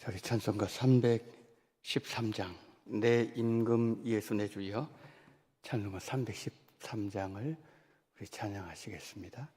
저희 찬송가 313장 내 임금 예수 내 주여, 찬송가 313장을 우리 찬양하시겠습니다.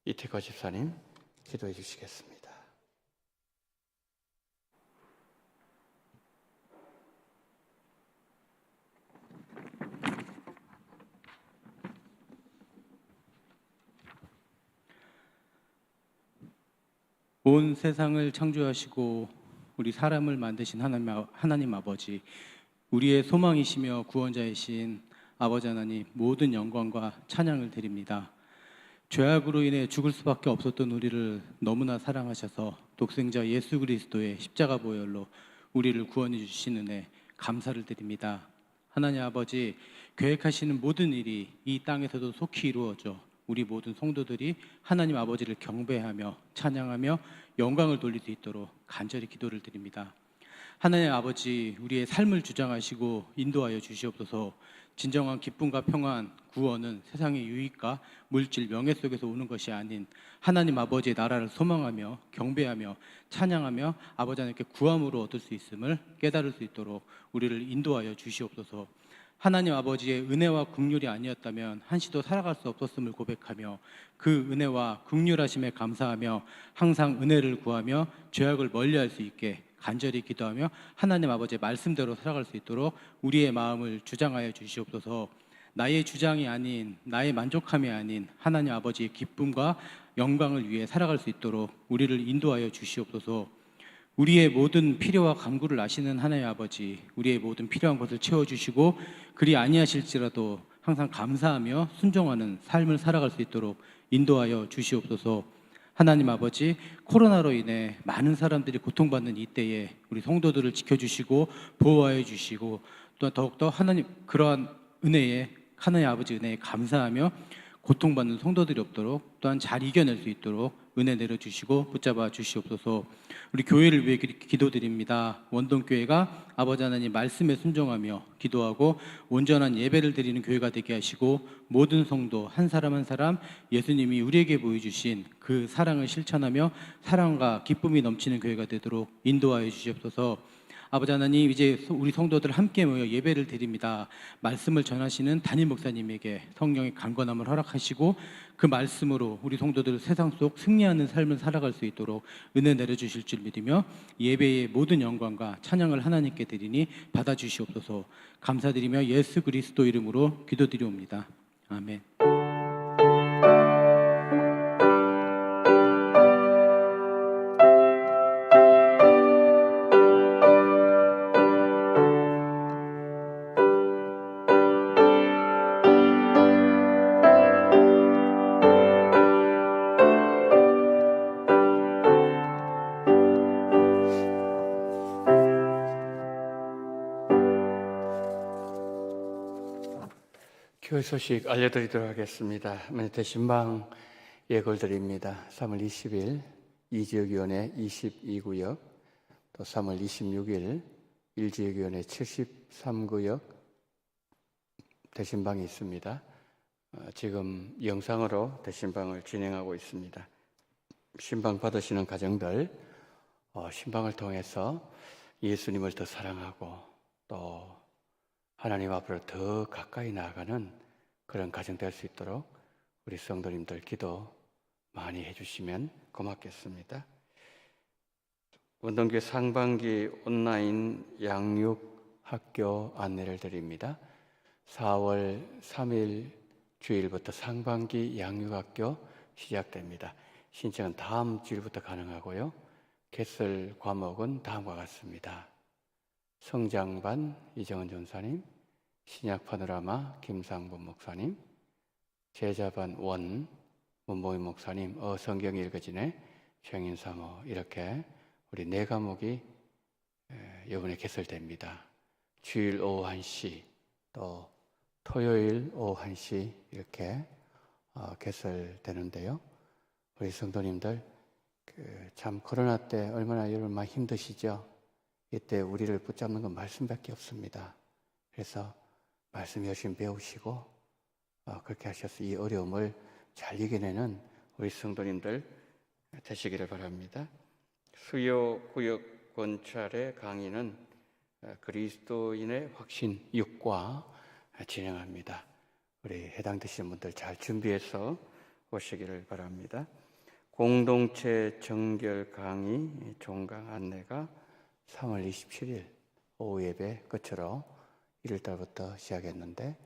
이태거 집사님 기도해 주시겠습니다. 온 세상을 창조하시고 우리 사람을 만드신 하나님 아버지, 우리의 소망이시며 구원자이신 아버지 하나님, 모든 영광과 찬양을 드립니다. 죄악으로 인해 죽을 수밖에 없었던 우리를 너무나 사랑하셔서 독생자 예수 그리스도의 십자가 보혈로 우리를 구원해 주신 은혜 감사를 드립니다. 하나님 아버지, 계획하시는 모든 일이 이 땅에서도 속히 이루어져 우리 모든 성도들이 하나님 아버지를 경배하며 찬양하며 영광을 돌릴 수 있도록 간절히 기도를 드립니다. 하나님 아버지, 우리의 삶을 주장하시고 인도하여 주시옵소서. 진정한 기쁨과 평안, 구원은 세상의 유익과 물질, 명예 속에서 오는 것이 아닌 하나님 아버지의 나라를 소망하며 경배하며 찬양하며 아버지 하나님께 구함으로 얻을 수 있음을 깨달을 수 있도록 우리를 인도하여 주시옵소서. 하나님 아버지의 은혜와 긍휼이 아니었다면 한시도 살아갈 수 없었음을 고백하며 그 은혜와 긍휼하심에 감사하며 항상 은혜를 구하며 죄악을 멀리할 수 있게 간절히 기도하며 하나님 아버지의 말씀대로 살아갈 수 있도록 우리의 마음을 주장하여 주시옵소서. 나의 주장이 아닌, 나의 만족함이 아닌 하나님 아버지의 기쁨과 영광을 위해 살아갈 수 있도록 우리를 인도하여 주시옵소서. 우리의 모든 필요와 간구를 아시는 하나님 아버지, 우리의 모든 필요한 것을 채워주시고 그리 아니하실지라도 항상 감사하며 순종하는 삶을 살아갈 수 있도록 인도하여 주시옵소서. 하나님 아버지, 코로나로 인해 많은 사람들이 고통받는 이때에 우리 성도들을 지켜주시고 보호하여 주시고 또 더욱더 하나님 그러한 은혜에, 하나님 아버지 은혜에 감사하며 고통받는 성도들이 없도록 또한 잘 이겨낼 수 있도록 은혜 내려주시고 붙잡아 주시옵소서. 우리 교회를 위해 기도드립니다. 원동교회가 아버지 하나님 말씀에 순종하며 기도하고 온전한 예배를 드리는 교회가 되게 하시고 모든 성도 한 사람 한 사람 예수님이 우리에게 보여주신 그 사랑을 실천하며 사랑과 기쁨이 넘치는 교회가 되도록 인도하여 주시옵소서. 아버지 하나님, 이제 우리 성도들 함께 모여 예배를 드립니다. 말씀을 전하시는 담임 목사님에게 성령의 강건함을 허락하시고 그 말씀으로 우리 성도들 세상 속 승리하는 삶을 살아갈 수 있도록 은혜 내려주실 줄 믿으며 예배의 모든 영광과 찬양을 하나님께 드리니 받아주시옵소서. 감사드리며 예수 그리스도 이름으로 기도드리옵니다. 아멘. 교회 소식 알려드리도록 하겠습니다. 대신방 예고드립니다. 3월 20일 이지역위원회 22구역, 또 3월 26일 1지역위원회 73구역 대신방이 있습니다. 지금 영상으로 대신방을 진행하고 있습니다. 신방 받으시는 가정들, 신방을 통해서 예수님을 더 사랑하고 또 하나님 앞으로 더 가까이 나아가는 그런 가정 될 수 있도록 우리 성도님들 기도 많이 해주시면 고맙겠습니다. 원동교회 상반기 온라인 양육 학교 안내를 드립니다. 4월 3일 주일부터 상반기 양육학교 시작됩니다. 신청은 다음 주일부터 가능하고요. 개설 과목은 다음과 같습니다. 성장반 이정은 전사님, 신약 파노라마 김상분 목사님, 제자반 원 문보인 목사님, 성경이 읽어지네 최영인 사모, 이렇게 우리 네 과목이 이번에 개설됩니다. 주일 오후 1시 또 토요일 오후 1시 이렇게 개설되는데요. 우리 성도님들 참 코로나 때 얼마나 여러분 많이 힘드시죠? 이때 우리를 붙잡는 건 말씀밖에 없습니다. 그래서 말씀 열심히 배우시고 그렇게 하셔서 이 어려움을 잘 이겨내는 우리 성도님들 되시기를 바랍니다. 수요 구역 권찰의 강의는 그리스도인의 확신 6과 진행합니다. 우리 해당되시는 분들 잘 준비해서 오시기를 바랍니다. 공동체 정결 강의 종강 안내가 3월 27일 오후 예배 끝으로 1월달부터 시작했는데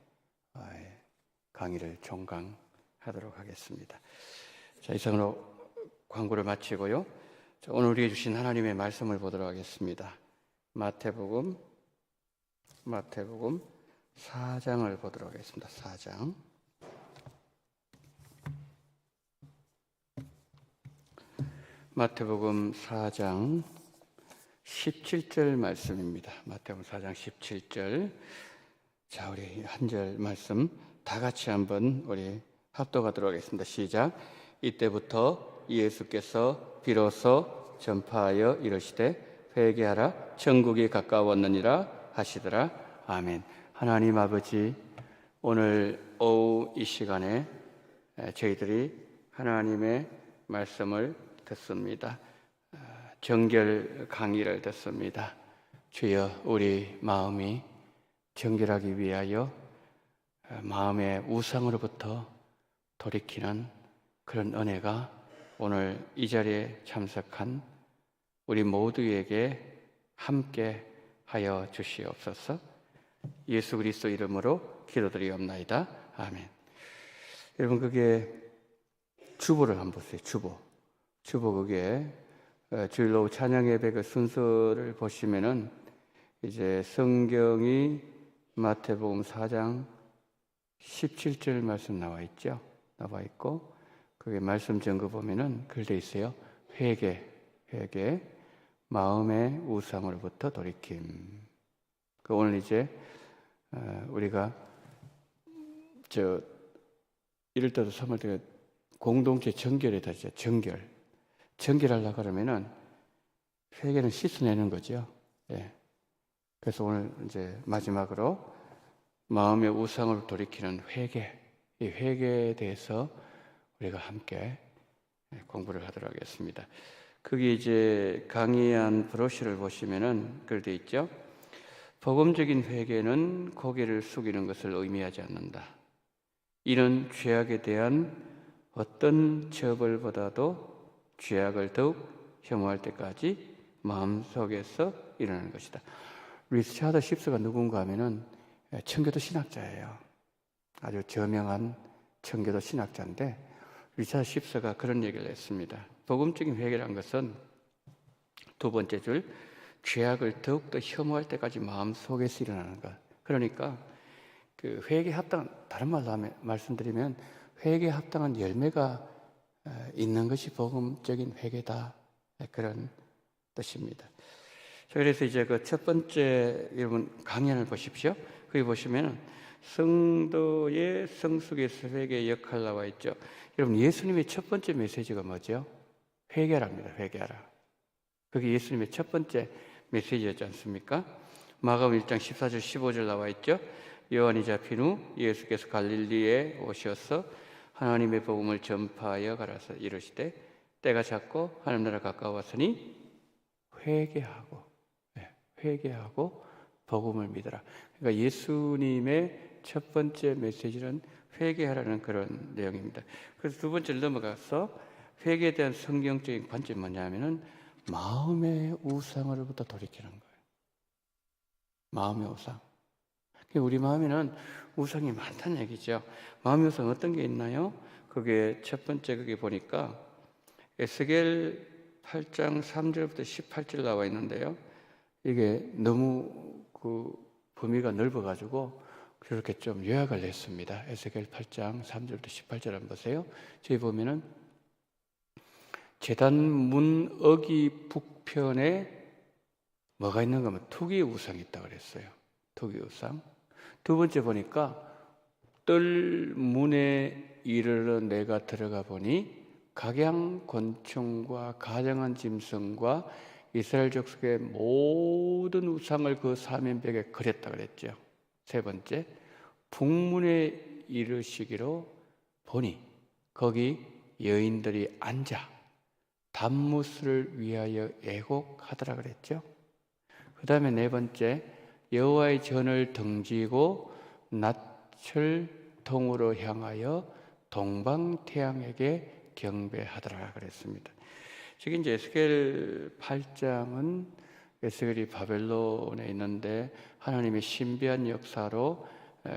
강의를 종강하도록 하겠습니다. 자, 이상으로 광고를 마치고요. 자, 오늘 우리에게 주신 하나님의 말씀을 보도록 하겠습니다. 마태복음 4장을 보도록 하겠습니다. 4장. 마태복음 4장 17절 말씀입니다. 마태복음 4장 17절. 자, 우리 한 절 말씀 다 같이 한번 우리 합독하도록 하겠습니다. 시작. 이때부터 예수께서 비로소 전파하여 이르시되 회개하라 천국이 가까웠느니라 하시더라. 아멘. 하나님 아버지, 오늘 오후 이 시간에 저희들이 하나님의 말씀을 듣습니다. 정결 강의를 듣습니다. 주여, 우리 마음이 정결하기 위하여 마음의 우상으로부터 돌이키는 그런 은혜가 오늘 이 자리에 참석한 우리 모두에게 함께 하여 주시옵소서. 예수 그리스도 이름으로 기도드리옵나이다. 아멘. 여러분, 그게 주보를 한번 보세요. 주보 그게 주일 오후 찬양 예배 그 순서를 보시면은 이제 성경이 마태복음 4장 17절 말씀 나와 있고, 그게 말씀 전거 보면은 글돼 있어요. 회개, 마음의 우상으로부터 돌이킴. 그 오늘 이제 우리가 이럴 때도 선물 때 공동체 정결에 다죠. 정결하려고 그러면은 회개는 씻어내는 거죠. 예. 그래서 오늘 이제 마지막으로 마음의 우상을 돌이키는 회개, 이 회개에 대해서 우리가 함께 공부를 하도록 하겠습니다. 거기 이제 강의한 브로셔를 보시면은 그렇게 돼 있죠. 복음적인 회개는 고개를 숙이는 것을 의미하지 않는다. 이는 죄악에 대한 어떤 처벌보다도 죄악을 더욱 혐오할 때까지 마음속에서 일어나는 것이다. 리차드 십스가 누군가 하면은 청교도 신학자예요. 아주 저명한 청교도 신학자인데 리차드 십스가 그런 얘기를 했습니다. 복음적인 회개란 것은 두 번째 줄 죄악을 더욱더 혐오할 때까지 마음속에서 일어나는 것. 그러니까 그 회개에 합당한, 다른 말로 하면 말씀드리면 회개에 합당한 열매가 있는 것이 복음적인 회개다. 그런 뜻입니다. 그래서 이제 그 첫 번째 여러분 강연을 보십시오. 거기 보시면은 성도의 성숙에서 회개의 역할 나와 있죠. 여러분 예수님의 첫 번째 메시지가 뭐죠? 회개랍니다. 회개하라. 그게 예수님의 첫 번째 메시지였지 않습니까? 마가복음 1장 14절 15절 나와 있죠. 요한이 잡힌 후 예수께서 갈릴리에 오셔서 하나님의 복음을 전파하여 가라사 이르시되 때가 찼고 하나님 나라 가까웠으니 회개하고 복음을 믿어라. 그러니까 예수님의 첫 번째 메시지는 회개하라는 그런 내용입니다. 그래서 두 번째로 넘어가서 회개에 대한 성경적인 관점이 뭐냐면은 마음의 우상으로부터 돌이키는 거예요. 마음의 우상. 우리 마음에는 우상이 많다는 얘기죠. 마음의 우상 어떤 게 있나요? 그게 첫 번째 그게 보니까 에스겔 8장 3절부터 18절 나와 있는데요. 이게 너무 그 범위가 넓어가지고 그렇게 좀 요약을 했습니다. 에스겔 8장 3절부터 18절 한번 보세요. 저희 보면은 제단 문 어기 북편에 뭐가 있는가 하면 투기 우상이 있다고 그랬어요. 투기 우상. 두 번째 보니까 뜰 문에 이르러 내가 들어가 보니 각양 곤충과 가정한 짐승과 이스라엘 족속의 모든 우상을 그 사면벽에 그렸다 그랬죠. 세 번째, 북문에 이르시기로 보니 거기 여인들이 앉아 단무스를 위하여 애곡하더라 그랬죠. 그 다음에 네 번째, 여호와의 전을 등지고 낯을 동으로 향하여 동방태양에게 경배하더라 그랬습니다. 지금 이제 에스겔 8장은 에스겔이 바벨론에 있는데 하나님의 신비한 역사로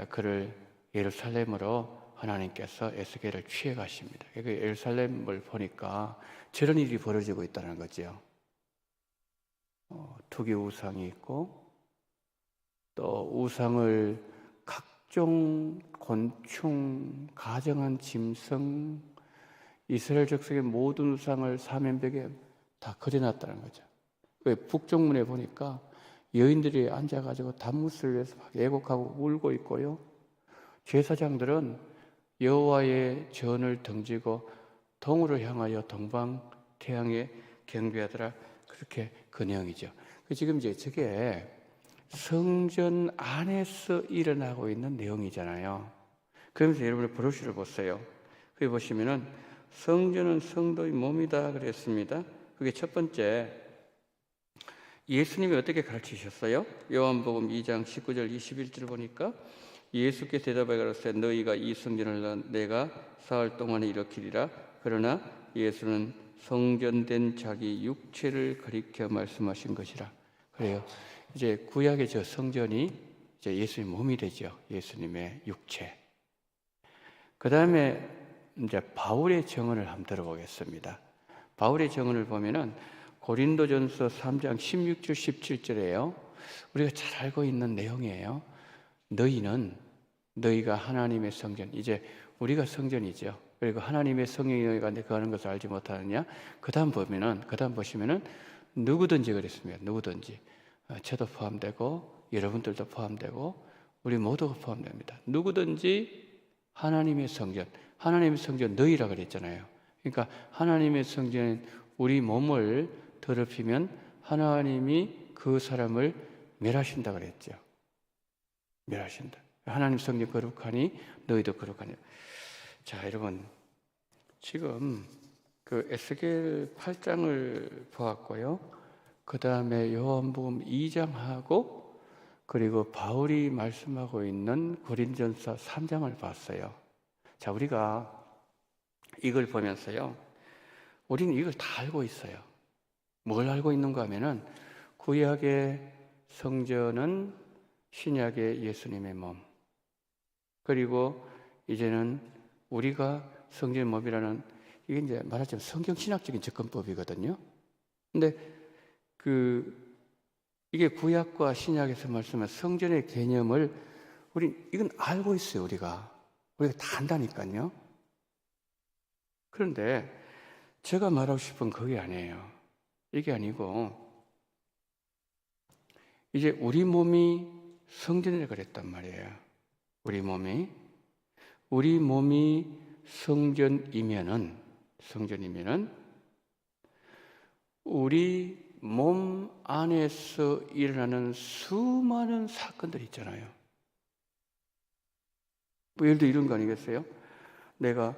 그를 예루살렘으로 하나님께서 에스겔을 취해 가십니다. 그 예루살렘을 보니까 저런 일이 벌어지고 있다는 거죠. 투기 우상이 있고 또 우상을 각종 곤충, 가정한 짐승, 이스라엘 족속의 모든 우상을 사면벽에 다 그려놨다는 거죠. 북쪽문에 보니까 여인들이 앉아가지고 단무스를 위해서 막 애곡하고 울고 있고요. 제사장들은 여호와의 전을 등지고 동으로 향하여 동방 태양에 경배하더라. 그렇게 그 내용이죠. 지금 이제 저게 성전 안에서 일어나고 있는 내용이잖아요. 그러면서 여러분의 브로셔를 보세요. 거기 보시면은 성전은 성도의 몸이다 그랬습니다. 그게 첫 번째, 예수님이 어떻게 가르치셨어요? 요한복음 2장 19절 21절 보니까 예수께서 대답하여 가로되 너희가 이 성전을 내가 사흘 동안에 일으키리라. 그러나 예수는 성전된 자기 육체를 가리켜 말씀하신 것이라. 그래요. 이제 구약의 저 성전이 이제 예수님 몸이 되죠. 예수님의 육체. 그 다음에 이제 바울의 증언을 한번 들어보겠습니다. 바울의 증언을 보면은 고린도전서 3장 16절 17절에요. 우리가 잘 알고 있는 내용이에요. 너희가 하나님의 성전, 이제 우리가 성전이죠. 그리고 하나님의 성령이 거하는 것을 알지 못하느냐? 그 다음 보시면은 누구든지 그랬습니다. 누구든지. 저도 포함되고 여러분들도 포함되고 우리 모두가 포함됩니다. 누구든지 하나님의 성전, 하나님의 성전 너희라 그랬잖아요. 그러니까 하나님의 성전에 우리 몸을 더럽히면 하나님이 그 사람을 멸하신다 그랬죠. 멸하신다. 하나님 성전 거룩하니 너희도 거룩하니. 자, 여러분, 지금 그 에스겔 8장을 보았고요. 그 다음에 요한복음 2장하고 그리고 바울이 말씀하고 있는 고린전서 3장을 봤어요. 자, 우리가 이걸 보면서요, 우리는 이걸 다 알고 있어요. 뭘 알고 있는가 하면은 구약의 성전은 신약의 예수님의 몸, 그리고 이제는 우리가 성전의 몸이라는, 이게 이제 말하자면 성경신학적인 접근법이거든요. 근데 이게 구약과 신약에서 말씀한 성전의 개념을 이건 알고 있어요. 우리가 다 안다니까요. 그런데 제가 말하고 싶은 그게 아니에요. 이게 아니고 이제 우리 몸이 성전이라 그랬단 말이에요. 우리 몸이 성전이면은 우리 몸 안에서 일어나는 수많은 사건들이 있잖아요. 뭐 예를 들어 이런 거 아니겠어요? 내가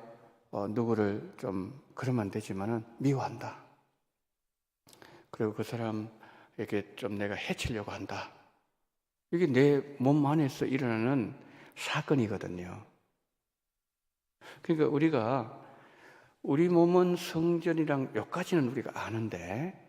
누구를 좀 그러면 안 되지만은 미워한다. 그리고 그 사람에게 좀 내가 해치려고 한다. 이게 내 몸 안에서 일어나는 사건이거든요. 그러니까 우리 몸은 성전이랑 여기까지는 우리가 아는데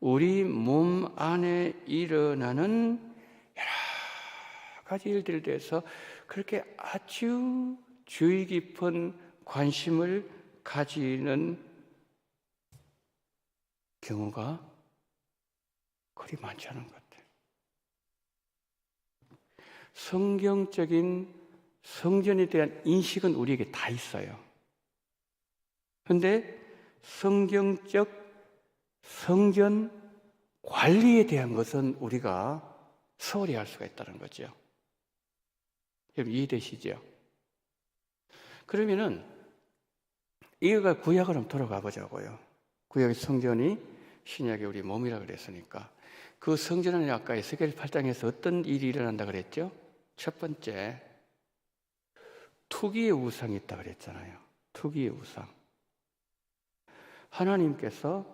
우리 몸 안에 일어나는 여러 가지 일들에 대해서 그렇게 아주 주의 깊은 관심을 가지는 경우가 그리 많지 않은 것 같아요. 성경적인 성전에 대한 인식은 우리에게 다 있어요. 그런데 성경적 성전 관리에 대한 것은 우리가 소홀히 할 수가 있다는 거죠. 여러분 이해되시죠? 그러면은 이거가 구약으로 한번 돌아가 보자고요. 구약의 성전이 신약의 우리 몸이라 그랬으니까 그 성전 안에 아까 에스겔 8장에서 어떤 일이 일어난다 그랬죠? 첫 번째, 투기의 우상이 있다 그랬잖아요. 투기의 우상. 하나님께서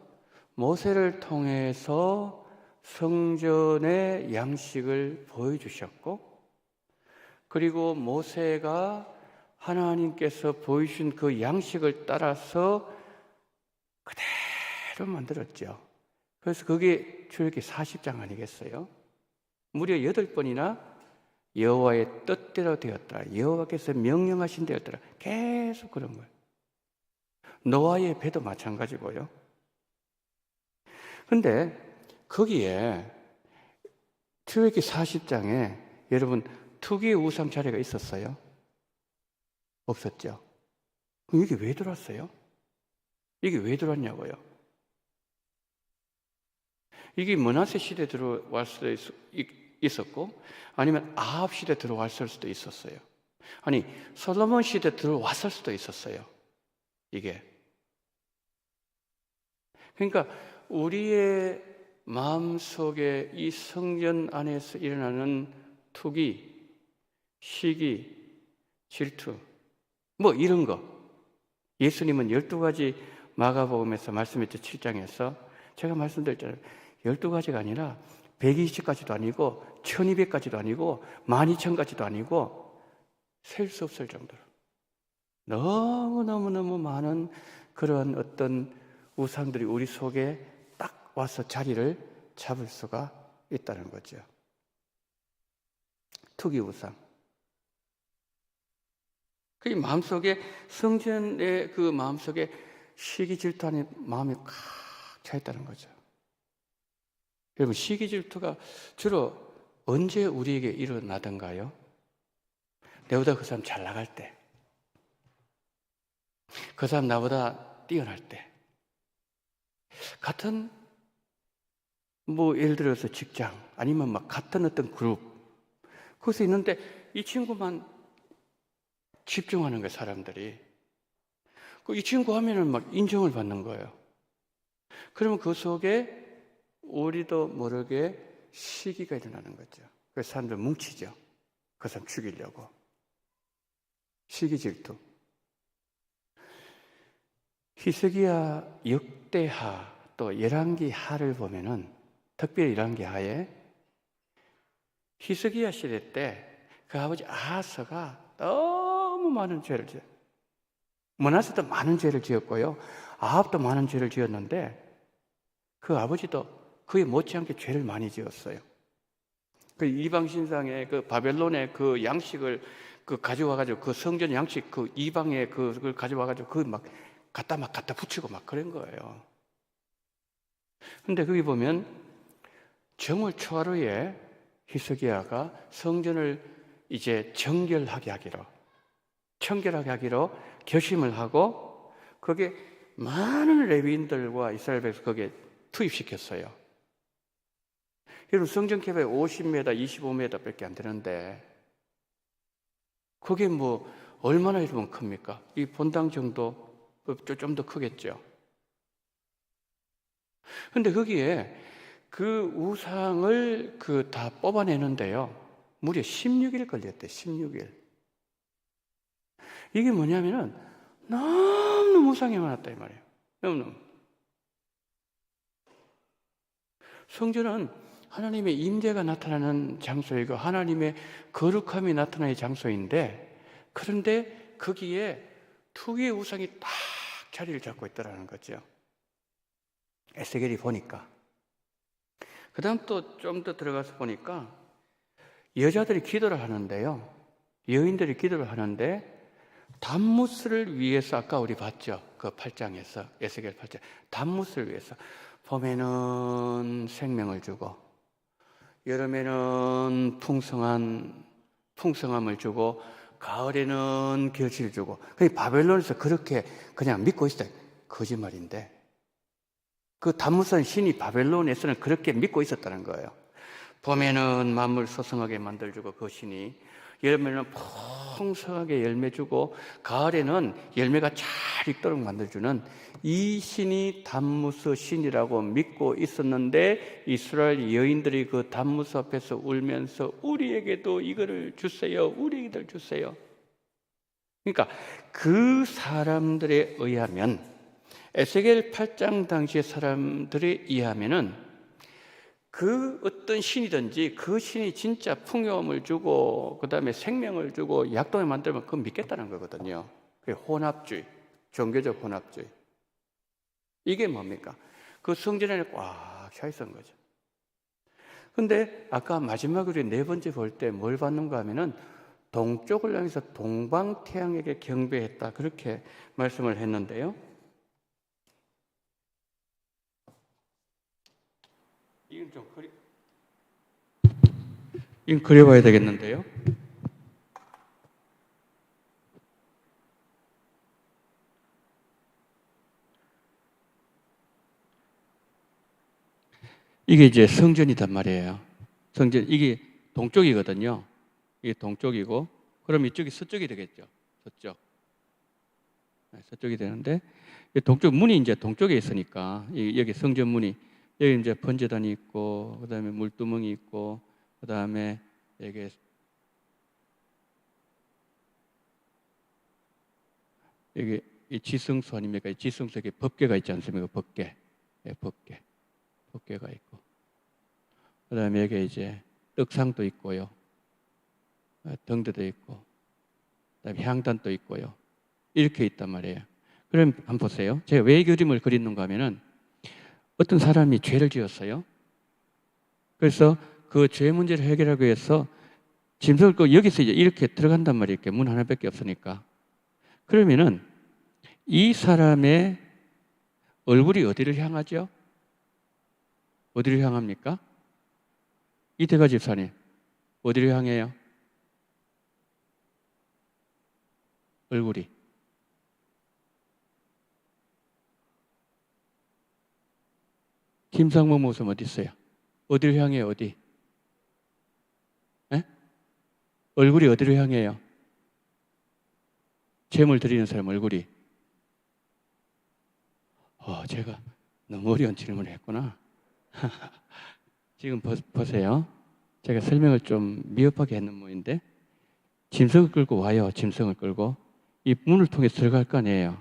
모세를 통해서 성전의 양식을 보여주셨고, 그리고 모세가 하나님께서 보여주신 그 양식을 따라서 그대로 만들었죠. 그래서 그게 출애굽기 40장 아니겠어요? 무려 8번이나 여호와의 뜻대로 되었더라. 여호와께서 명령하신 대로였더라. 계속 그런 거예요. 노아의 배도 마찬가지고요. 근데 거기에 출애굽기 40장에 여러분 투기의 우상 자리가 있었어요? 없었죠? 그럼 이게 왜 들어왔어요? 이게 왜 들어왔냐고요? 이게 므낫세 시대에 들어왔을 수도 있었고 아니면 아합 시대에 들어왔을 수도 있었어요. 아니 솔로몬 시대에 들어왔을 수도 있었어요. 이게. 그러니까 우리의 마음속에 이 성전 안에서 일어나는 투기, 시기, 질투 뭐 이런 거 예수님은 12가지 마가복음에서 말씀했죠. 7장에서 제가 말씀드렸잖아요. 12가지가 아니라 120가지도 아니고 1200가지도 아니고 12000가지도 아니고 셀 수 없을 정도로 너무너무 많은 그런 어떤 우상들이 우리 속에 딱 와서 자리를 잡을 수가 있다는 거죠. 투기 우상. 그 마음속에 성전의 그 마음속에 시기 질투하는 마음이 꽉 차 있다는 거죠. 여러분 시기 질투가 주로 언제 우리에게 일어나던가요? 내보다 그 사람 잘 나갈 때, 그 사람 나보다 뛰어날 때, 같은 뭐 예를 들어서 직장 아니면 막 같은 어떤 그룹 거기서 있는데 이 친구만 집중하는 거예요, 사람들이. 이 친구 하면은 막 인정을 받는 거예요. 그러면 그 속에 우리도 모르게 시기가 일어나는 거죠. 그래서 사람들 뭉치죠. 그 사람 죽이려고. 시기 질투. 히스기야 역대하 또 열왕기하를 보면은 특별히 열왕기하에 히스기야 시대 때 그 아버지 아하스가 너무 많은 죄를 지어요. 므낫세도 많은 죄를 지었고요. 아합도 많은 죄를 지었는데 그 아버지도 그에 못지않게 죄를 많이 지었어요. 그 이방 신상의 그 바벨론의 그 양식을 가져와가지고 그 성전 양식 그 이방의 그걸 가져와가지고 그 막 갖다 붙이고 막 그런 거예요. 근데 거기 보면 정월 초하루에 히스기야가 성전을 이제 청결하게 하기로 결심을 하고 거기에 많은 레위인들과 이스라엘 백성 거기에 투입시켰어요. 여러분 성전 캡에 50m, 25m 밖에 안 되는데 그게 뭐 얼마나 이러면 큽니까? 이 본당 정도 좀 더 크겠죠. 근데 거기에 그 우상을 다 뽑아내는데요. 무려 16일 걸렸대, 16일. 이게 뭐냐면은 너무 우상이 많았다 이 말이에요. 너무. 성전은 하나님의 임재가 나타나는 장소이고 하나님의 거룩함이 나타나는 장소인데 그런데 거기에 두 개의 우상이 딱 자리를 잡고 있더라는 거죠. 에스겔이 보니까. 그 다음 또 좀 더 들어가서 보니까 여자들이 기도를 하는데요. 여인들이 기도를 하는데 단무스를 위해서 아까 우리 봤죠. 그 8장에서 에스겔 8장. 단무스를 위해서 봄에는 생명을 주고 여름에는 풍성함을 주고 가을에는 결실을 주고. 바벨론에서 그렇게 그냥 믿고 있어요. 거짓말인데. 그 단무스는 신이 바벨론에서는 그렇게 믿고 있었다는 거예요. 봄에는 만물 소성하게 만들어주고 그 신이 여름에는 풍성하게 열매 주고 가을에는 열매가 잘 익도록 만들어주는 이 신이 단무스 신이라고 믿고 있었는데 이스라엘 여인들이 그 단무스 앞에서 울면서 우리에게도 이거를 주세요. 우리에게도 주세요. 그러니까 그 사람들에 의하면 에스겔 8장 당시의 사람들에 의하면은 그 어떤 신이든지 그 신이 진짜 풍요함을 주고 그 다음에 생명을 주고 약동을 만들면 그건 믿겠다는 거거든요. 그게 혼합주의, 종교적 혼합주의. 이게 뭡니까? 그 성전에 꽉 차 있었던 거죠. 근데 아까 마지막으로 네 번째 볼 때 뭘 받는가 하면은 동쪽을 향해서 동방태양에게 경배했다 그렇게 말씀을 했는데요. 이건 그려봐야 되겠는데요. 이게 이제 성전이단 말이에요. 성전, 이게 동쪽이거든요. 이게 동쪽이고, 그럼 이쪽이 서쪽이 되겠죠. 서쪽. 서쪽이 되는데, 동쪽 문이 이제 동쪽에 있으니까, 여기 성전 문이, 여기 이제 번제단이 있고, 그 다음에 물두멍이 있고, 그 다음에 여기 이 지성소 아닙니까? 이 지성소에 법궤가 있지 않습니까? 법궤. 예, 법궤가 있고. 그 다음에 여기 이제 떡상도 있고요. 등대도 있고. 그 다음에 향단도 있고요. 이렇게 있단 말이에요. 그럼 한번 보세요. 제가 왜 이 그림을 그리는가 하면은 어떤 사람이 죄를 지었어요. 그래서 그 죄 문제를 해결하기 위해서 짐승을 끌고 여기서 이제 이렇게 들어간단 말이에요. 이렇게 문 하나밖에 없으니까. 그러면은 이 사람의 얼굴이 어디를 향하죠? 어디를 향합니까? 이태가 집사님, 어디를 향해요? 얼굴이. 김상모 모습 어디 있어요? 어디를 향해요? 어디? 에? 얼굴이 어디를 향해요? 제물 드리는 사람 얼굴이. 제가 너무 어려운 질문을 했구나. 지금 보세요. 제가 설명을 좀 미흡하게 했는 모인데, 짐승을 끌고 와요. 짐승을 끌고 이 문을 통해 들어갈 거 아니에요.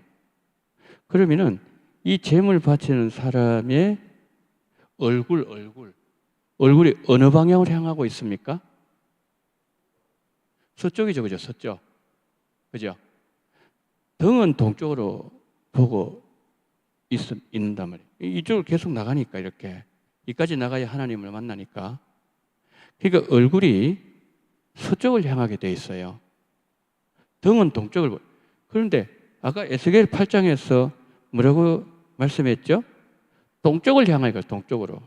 그러면은 이 제물 바치는 사람의 얼굴이 어느 방향으로 향하고 있습니까? 서쪽이죠, 그죠? 서쪽, 그죠? 등은 동쪽으로 보고 있는단 말이에요. 이쪽으로 계속 나가니까, 이렇게 이까지 나가야 하나님을 만나니까. 그러니까 얼굴이 서쪽을 향하게 돼 있어요. 등은 동쪽을. 그런데 아까 에스겔 8장에서 뭐라고 말씀했죠? 동쪽을 향하니까, 동쪽으로.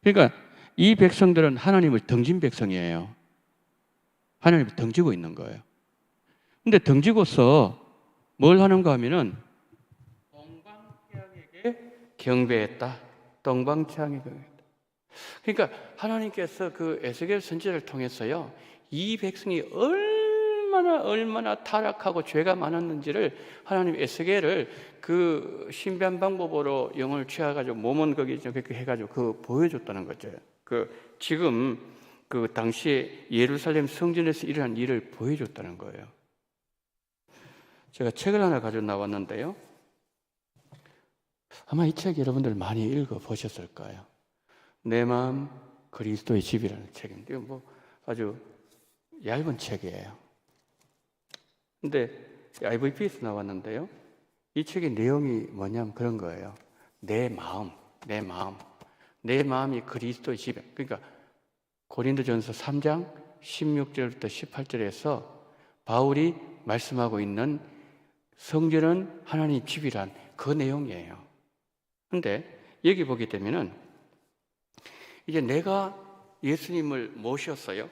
그러니까 이 백성들은 하나님을 등진 백성이에요. 하나님을 등지고 있는 거예요. 근데 등지고서 뭘 하는가 하면은 동방태양에게 경배했다. 동방태양에게 경배했다. 그러니까 하나님께서 그 에스겔 선지자를 통해서요, 이 백성이 얼마나 타락하고 죄가 많았는지를 하나님 에스겔을 그 신비한 방법으로 영혼을 취해가지고 몸은 거기 그렇게 해가지고 그 보여줬다는 거죠. 그 지금 그 당시에 예루살렘 성전에서 일어난 일을 보여줬다는 거예요. 제가 책을 하나 가지고 나왔는데요. 아마 이 책 여러분들 많이 읽어 보셨을 거예요. 내 마음 그리스도의 집이라는 책인데, 뭐 아주 얇은 책이에요. 근데 IVP에서 나왔는데요. 이 책의 내용이 뭐냐면 그런 거예요. 내 마음이 그리스도의 집에. 그러니까 고린도전서 3장 16절부터 18절에서 바울이 말씀하고 있는 성전은 하나님 집이란 그 내용이에요. 근데 여기 보게 되면은 이제 내가 예수님을 모셨어요.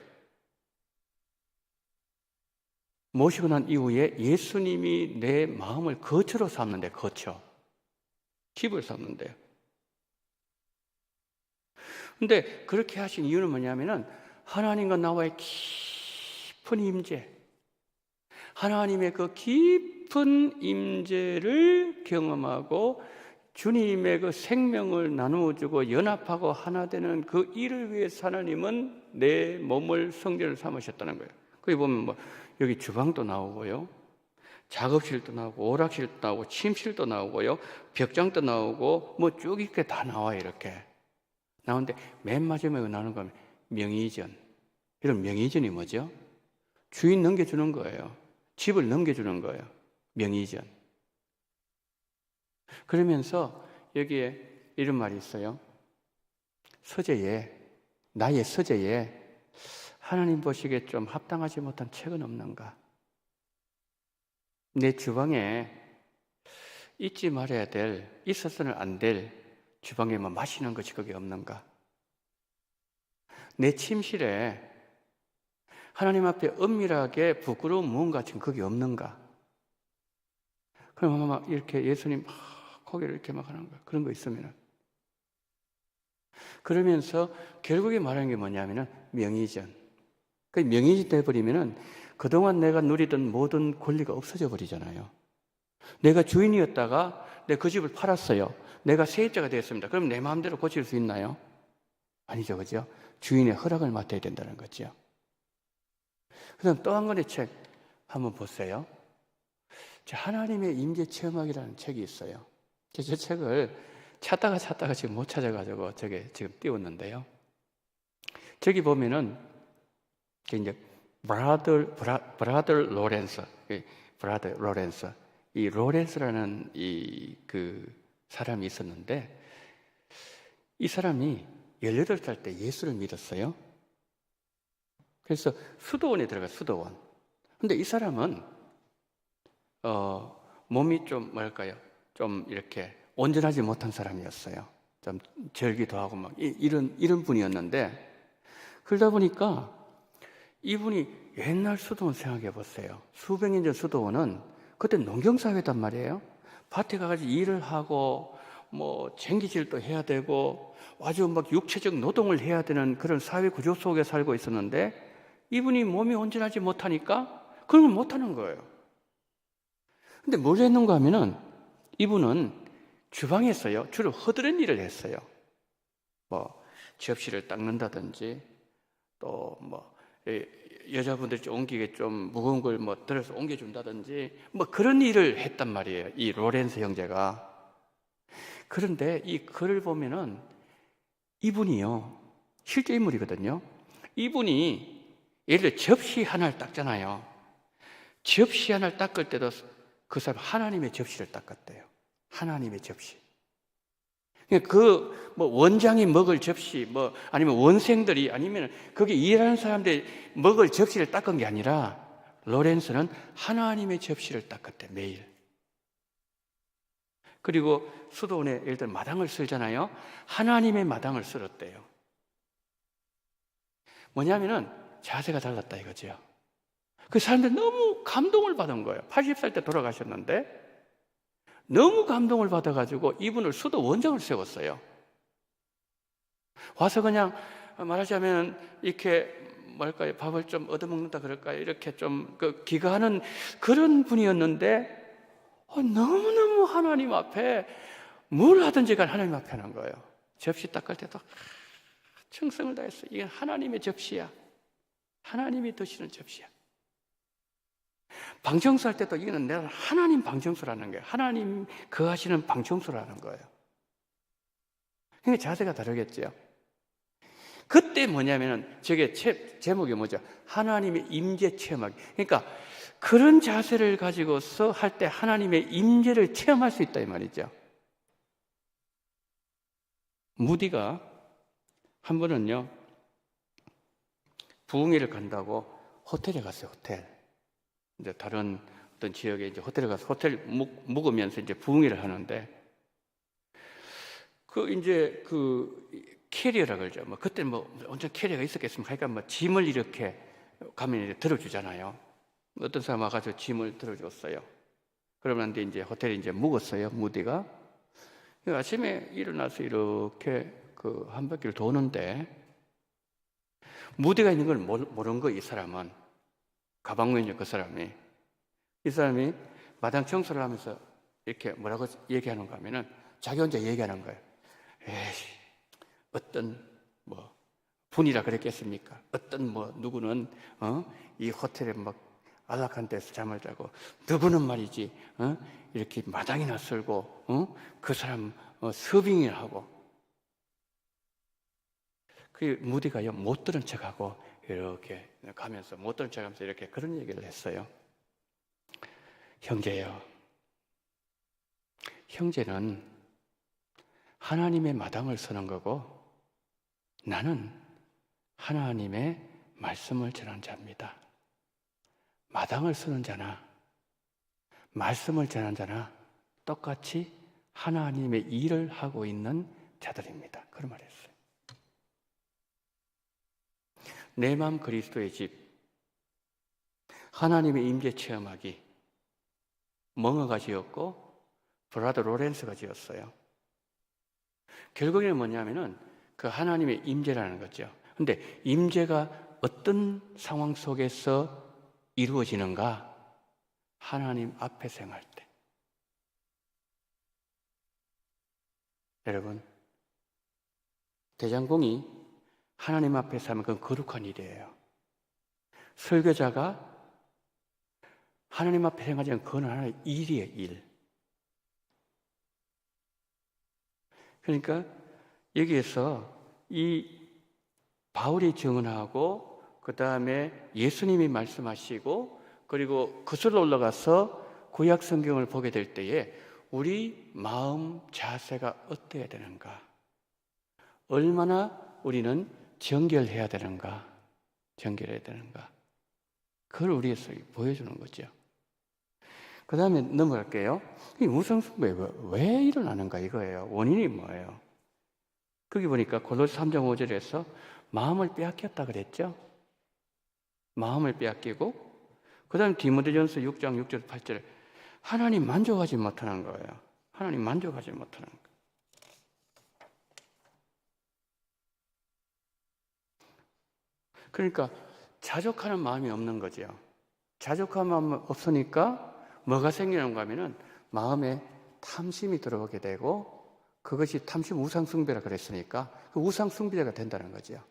모시고 난 이후에 예수님이 내 마음을 거처로 삼는데, 거처. 집을 삼는데요. 근데 그렇게 하신 이유는 뭐냐면은 하나님과 나와의 깊은 임재, 하나님의 그 깊은 임재를 경험하고 주님의 그 생명을 나누어주고 연합하고 하나 되는 그 일을 위해서 하나님은 내 몸을 성전을 삼으셨다는 거예요. 거기 보면 뭐 여기 주방도 나오고요, 작업실도 나오고, 오락실도 나오고, 침실도 나오고요, 벽장도 나오고, 뭐 쭉 이렇게 다 나와요. 이렇게 나오는데 맨 마지막에 나오는 건 명의전. 이런 명의전이 뭐죠? 주인 넘겨주는 거예요. 집을 넘겨주는 거예요. 명의전. 그러면서 여기에 이런 말이 있어요. 나의 서재에 하나님 보시기에 좀 합당하지 못한 책은 없는가? 내 주방에 잊지 말아야 될, 있어서는 안 될 주방에 뭐 마시는 것이 거기 없는가? 내 침실에 하나님 앞에 은밀하게 부끄러운 무언가 지금 거기 없는가? 그럼 아마 이렇게 예수님 거기를 이렇게 막 하는 거야. 그런 거 있으면은. 그러면서 결국에 말하는 게 뭐냐면은 명의전. 그 명의전 돼버리면은 그동안 내가 누리던 모든 권리가 없어져 버리잖아요. 내가 주인이었다가 내가 그 집을 팔았어요. 내가 세입자가 되었습니다. 그럼 내 마음대로 고칠 수 있나요? 아니죠, 그죠? 주인의 허락을 맡아야 된다는 거죠. 그다음 또 한 권의 책 한번 보세요. 하나님의 임재 체험학이라는 책이 있어요. 저 책을 찾다가 지금 못 찾아가지고 저게 지금 띄웠는데요. 저기 보면은 이제 브라더 로렌스, 이 로렌스라는 그 사람이 있었는데, 이 사람이 18살 때 예수를 믿었어요. 그래서 수도원에 들어가, 수도원. 근데 이 사람은 몸이 좀 뭐랄까요? 좀 이렇게 온전하지 못한 사람이었어요. 좀 절기도 하고 막 이런 분이었는데, 그러다 보니까 이분이 옛날 수도원 생각해 보세요. 수백 년 전 수도원은 그때 농경사회단 말이에요. 밭에 가가지고 일을 하고 뭐 쟁기질도 해야 되고 아주 막 육체적 노동을 해야 되는 그런 사회 구조 속에 살고 있었는데, 이분이 몸이 온전하지 못하니까 그런 걸 못하는 거예요. 근데 뭘 했는가 하면은 이분은 주방에서요, 주로 허드렛 일을 했어요. 뭐, 접시를 닦는다든지, 또 뭐, 여자분들이 좀 옮기게 좀 무거운 걸 뭐 들어서 옮겨준다든지, 뭐 그런 일을 했단 말이에요. 이 로렌스 형제가. 그런데 이 글을 보면은 이분이요, 실제 인물이거든요. 이분이 예를 들어 접시 하나를 닦잖아요. 접시 하나를 닦을 때도 그 사람 하나님의 접시를 닦았대요. 하나님의 접시. 뭐 원장이 먹을 접시, 뭐 아니면 원생들이 아니면 거기 일하는 사람들이 먹을 접시를 닦은 게 아니라 로렌스는 하나님의 접시를 닦았대, 매일. 그리고 수도원에 예를 들어 마당을 쓸잖아요. 하나님의 마당을 쓸었대요. 뭐냐면은 자세가 달랐다 이거죠. 그 사람들 너무 감동을 받은 거예요. 80살 때 돌아가셨는데 너무 감동을 받아가지고 이분을 수도 원장을 세웠어요. 와서 그냥 말하자면 이렇게 뭐랄까요, 밥을 좀 얻어먹는다 그럴까요? 이렇게 좀 기가하는 그런 분이었는데 너무너무 하나님 앞에 뭘 하든지 간 하나님 앞에 하는 거예요. 접시 닦을 때도 충성을 다했어요. 이건 하나님의 접시야. 하나님이 드시는 접시야. 방청소할 때도 이거는 내가 하나님 방청소라는 거예요. 하나님 거하시는 방청소라는 거예요. 그러니까 자세가 다르겠죠. 그때 뭐냐면은 저게 제목이 뭐죠? 하나님의 임재 체험하기. 그러니까 그런 자세를 가지고서 할 때 하나님의 임재를 체험할 수 있다 이 말이죠. 무디가 한 번은요, 부흥회를 간다고 호텔에 갔어요. 호텔. 이제 다른 어떤 지역에 이제 호텔에 가서 호텔 묵으면서 이제 부흥회를 하는데 이제 캐리어라 그러죠. 뭐 그때 뭐 언제 캐리어가 있었겠습니까? 그러니까 뭐 짐을 이렇게 가면 이제 들어주잖아요. 어떤 사람 와가지고 짐을 들어줬어요. 그러면 이제 호텔에 이제 묵었어요. 무디가 아침에 일어나서 이렇게 한 바퀴를 도는데 무디가 있는 걸 모르는 거예요. 이 사람은 가방문이죠. 그 사람이 이 사람이 마당 청소를 하면서 이렇게 뭐라고 얘기하는가 하면은 자기 혼자 얘기하는 거예요. 에이, 어떤 뭐 분이라 그랬겠습니까? 어떤 뭐 누구는 이 호텔에 막 안락한 데서 잠을 자고 누구는 말이지 이렇게 마당이나 쓸고 그 사람 서빙을 하고 그 무디가요 못 들은 척하고 이렇게 가면서 못 들은 척하면서 이렇게 그런 얘기를 했어요. 형제요, 형제는 하나님의 마당을 서는 거고 나는 하나님의 말씀을 전하는 자입니다. 마당을 쓰는 자나 말씀을 전하는 자나 똑같이 하나님의 일을 하고 있는 자들입니다. 그런 말을 했어요. 내 맘 그리스도의 집, 하나님의 임재 체험하기, 멍어가 지었고 브라더 로렌스가 지었어요. 결국에는 뭐냐면은 그 하나님의 임재라는 거죠. 근데 임재가 어떤 상황 속에서 이루어지는가? 하나님 앞에서 행할 때. 여러분, 대장공이 하나님 앞에서 하면 그건 거룩한 일이에요. 설교자가 하나님 앞에 행하자면 그건 하나의 일이에요, 일. 그러니까 여기에서 이 바울이 증언하고 그 다음에 예수님이 말씀하시고 그리고 거슬러 올라가서 구약 성경을 보게 될 때에 우리 마음 자세가 어때야 되는가? 얼마나 우리는 정결해야 되는가? 정결해야 되는가? 그걸 우리에서 보여주는 거죠. 그 다음에 넘어갈게요. 이 우상숭배 왜 일어나는가 이거예요. 원인이 뭐예요? 거기 보니까 골로새 3장 5절에서 마음을 빼앗겼다 그랬죠. 마음을 빼앗기고 그 다음에 디모데전서 6장 6절 8절 하나님 만족하지 못하는 거예요. 하나님 만족하지 못하는 거예요. 그러니까 자족하는 마음이 없는 거죠. 자족하는 마음이 없으니까 뭐가 생기는가 하면은 마음에 탐심이 들어오게 되고 그것이 탐심 우상숭배라 그랬으니까 그 우상숭배가 된다는 거죠.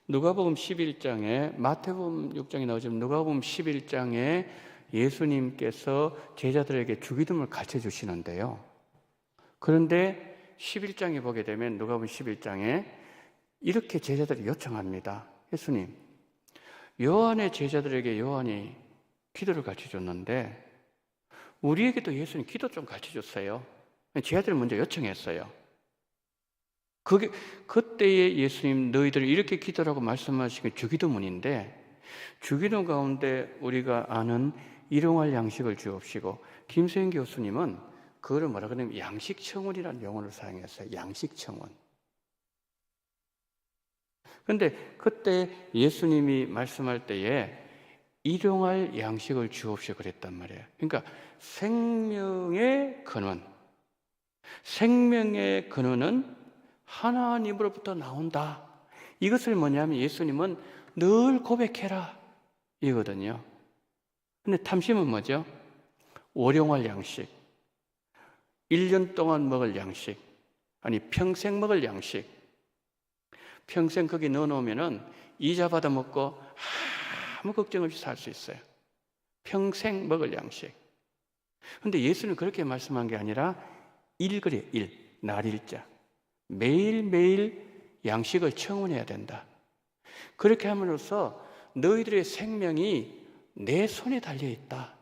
누가복음 11장에 마태복음 6장에 나오지만 누가복음 11장에 예수님께서 제자들에게 주기도문을 가르쳐 주시는데요. 그런데 11장에 보게 되면 누가복음 11장에 이렇게 제자들이 요청합니다. 예수님, 요한의 제자들에게 요한이 기도를 가르쳐 줬는데 우리에게도 예수님 기도 좀 가르쳐 줬어요. 제자들이 먼저 요청했어요. 그때에 예수님 너희들 이렇게 기도라고 말씀하신 게 주기도문인데 주기도 가운데 우리가 아는 일용할 양식을 주옵시고 김수현 교수님은 그거를 뭐라 그러냐면 양식청원이라는 용어를 사용했어요. 양식청원. 그런데 그때 예수님이 말씀할 때에 일용할 양식을 주옵시고 그랬단 말이에요. 그러니까 생명의 근원은 하나님으로부터 나온다. 이것을 뭐냐면 예수님은 늘 고백해라 이거든요. 근데 탐심은 뭐죠? 월용할 양식, 1년 동안 먹을 양식, 아니 평생 먹을 양식. 평생 거기 넣어놓으면은 이자 받아 먹고 아무 걱정 없이 살 수 있어요. 평생 먹을 양식. 근데 예수는 그렇게 말씀한 게 아니라 일거리에 날일자. 매일매일 양식을 청원해야 된다. 그렇게 함으로써 너희들의 생명이 내 손에 달려있다.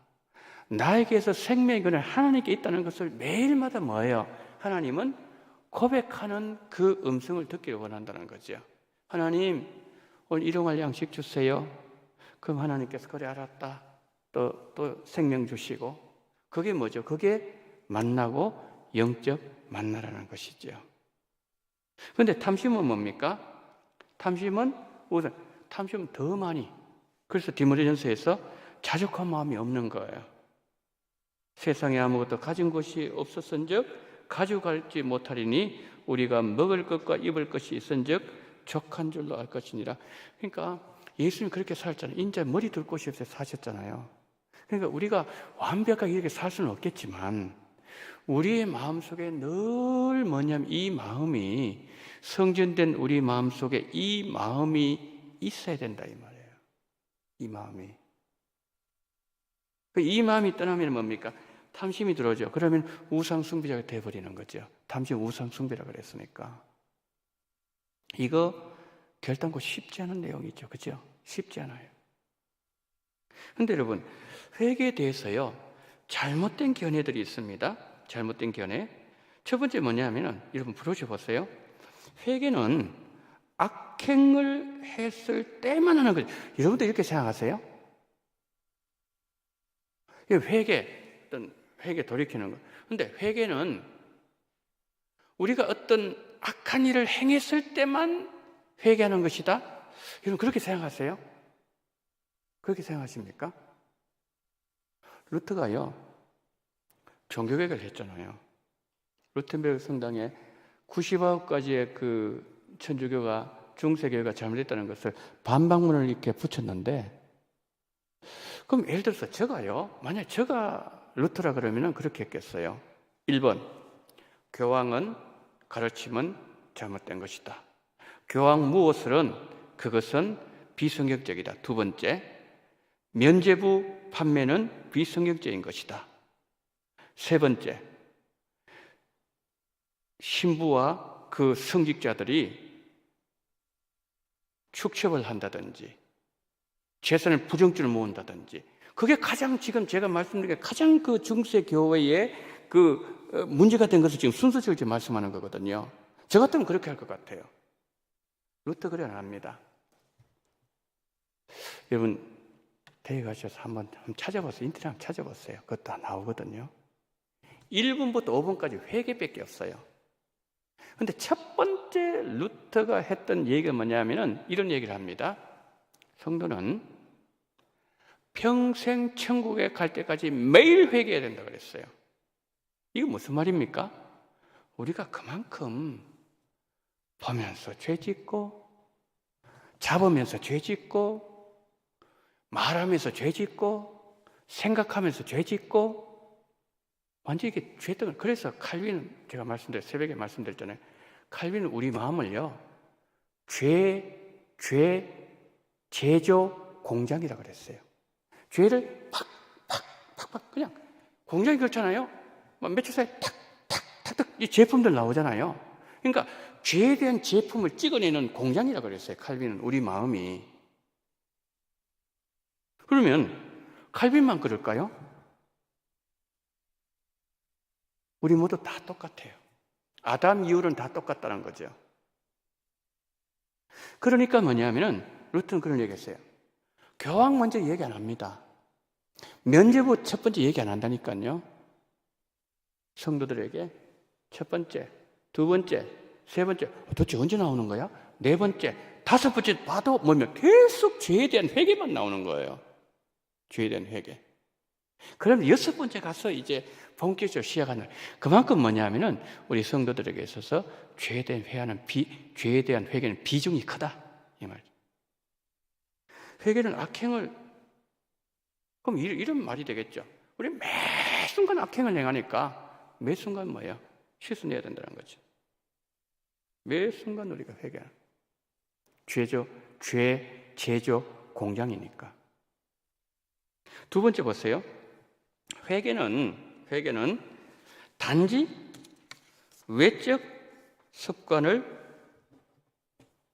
나에게서 생명이 그냥 하나님께 있다는 것을 매일마다 뭐예요? 하나님은 고백하는 그 음성을 듣기를 원한다는 거죠. 하나님, 오늘 일용할 양식 주세요. 그럼 하나님께서 그래 알았다. 또 생명 주시고. 그게 뭐죠? 그게 만나고 영적 만나라는 것이죠. 그런데 탐심은 뭡니까? 탐심은 더 많이. 그래서 디모데전서에서 자족한 마음이 없는 거예요. 세상에 아무것도 가진 것이 없었은즉 가져갈지 못하리니 우리가 먹을 것과 입을 것이 있은즉 족한 줄로 알 것이니라. 그러니까 예수님 그렇게 살잖아요. 인자 머리 둘 곳이 없어서 사셨잖아요. 그러니까 우리가 완벽하게 이렇게 살 수는 없겠지만 우리의 마음속에 늘 뭐냐면 이 마음이 성전된 우리 마음속에 이 마음이 있어야 된다 이 말이에요. 이 마음이. 이 마음이 떠나면 뭡니까? 탐심이 들어오죠. 그러면 우상숭배자가 돼버리는 거죠. 탐심 우상숭배라고 그랬으니까. 이거 결단코 쉽지 않은 내용이죠. 그죠? 쉽지 않아요. 근데 여러분, 회개에 대해서요, 잘못된 견해들이 있습니다. 잘못된 견해. 첫 번째 뭐냐면은, 여러분 부러져 회개는 악행을 했을 때만 하는 거죠. 여러분도 이렇게 생각하세요? 회개 돌이키는 거. 근데 회개는 우리가 어떤 악한 일을 행했을 때만 회개하는 것이다? 여러분 그렇게 생각하세요? 그렇게 생각하십니까? 루터가요, 종교개혁을 했잖아요. 루텐베르크 성당에 99가지의 그 천주교가 중세교회가 잘못했다는 것을 반박문을 이렇게 붙였는데, 그럼 예를 들어서 만약 제가 루터라 그러면은 그렇게 했겠어요. 1번, 교황은 가르침은 잘못된 것이다. 교황 무엇을은 그것은 비성경적이다. 2번째, 면죄부 판매는 비성경적인 것이다. 3번째, 신부와 그 성직자들이 축첩을 한다든지 재산을 부정주를 모은다든지, 그게 가장 지금 제가 말씀드린 게 가장 그 중세 교회의 그 문제가 된 것을 지금 순서적으로 말씀하는 거거든요. 저 같으면 그렇게 할 것 같아요. 루터 그래 안 합니다. 여러분 대회 가셔서 한번 찾아보세요. 인터넷 한번 찾아보세요. 그것도 다 나오거든요. 1번부터 5번까지 회개밖에 없어요. 근데 첫 번째 루터가 했던 얘기가 뭐냐면은 이런 얘기를 합니다. 성도는 평생 천국에 갈 때까지 매일 회개해야 된다 그랬어요. 이거 무슨 말입니까? 우리가 그만큼 보면서 죄 짓고, 잡으면서 죄 짓고, 말하면서 죄 짓고, 생각하면서 죄 짓고 완전히 이게 죄덩어리. 그래서 칼빈은 제가 새벽에 말씀드렸잖아요. 칼빈은 우리 마음을요, 제조 공장이라고 그랬어요. 죄를 팍팍 그냥 공장이 그렇잖아요. 며칠 사이에 탁탁탁탁 이 제품들 나오잖아요. 그러니까 죄에 대한 제품을 찍어내는 공장이라고 그랬어요. 칼빈은 우리 마음이. 그러면 칼빈만 그럴까요? 우리 모두 다 똑같아요. 아담 이후로는 다 똑같다는 거죠. 그러니까 뭐냐면은 루트는 그런 얘기했어요. 교황 먼저 얘기 안 합니다. 면죄부 첫 번째 얘기 안 한다니까요. 성도들에게 첫 번째, 두 번째, 세 번째, 도대체 언제 나오는 거야? 네 번째, 다섯 번째 봐도 뭐면 계속 죄에 대한 회개만 나오는 거예요. 죄에 대한 회개. 그럼 여섯 번째 가서 이제 본격적으로 시작하는, 그만큼 뭐냐면은 우리 성도들에게 있어서 죄에 대한 죄에 대한 회개는 비중이 크다 이 말이죠. 회개는 악행을, 그럼 이런 말이 되겠죠. 우리 매 순간 악행을 행하니까 매 순간 뭐예요? 씻어내야 된다는 거죠. 매 순간 우리가 회개하는 죄 제조 공장이니까. 두 번째 보세요. 회개는 단지 외적 습관을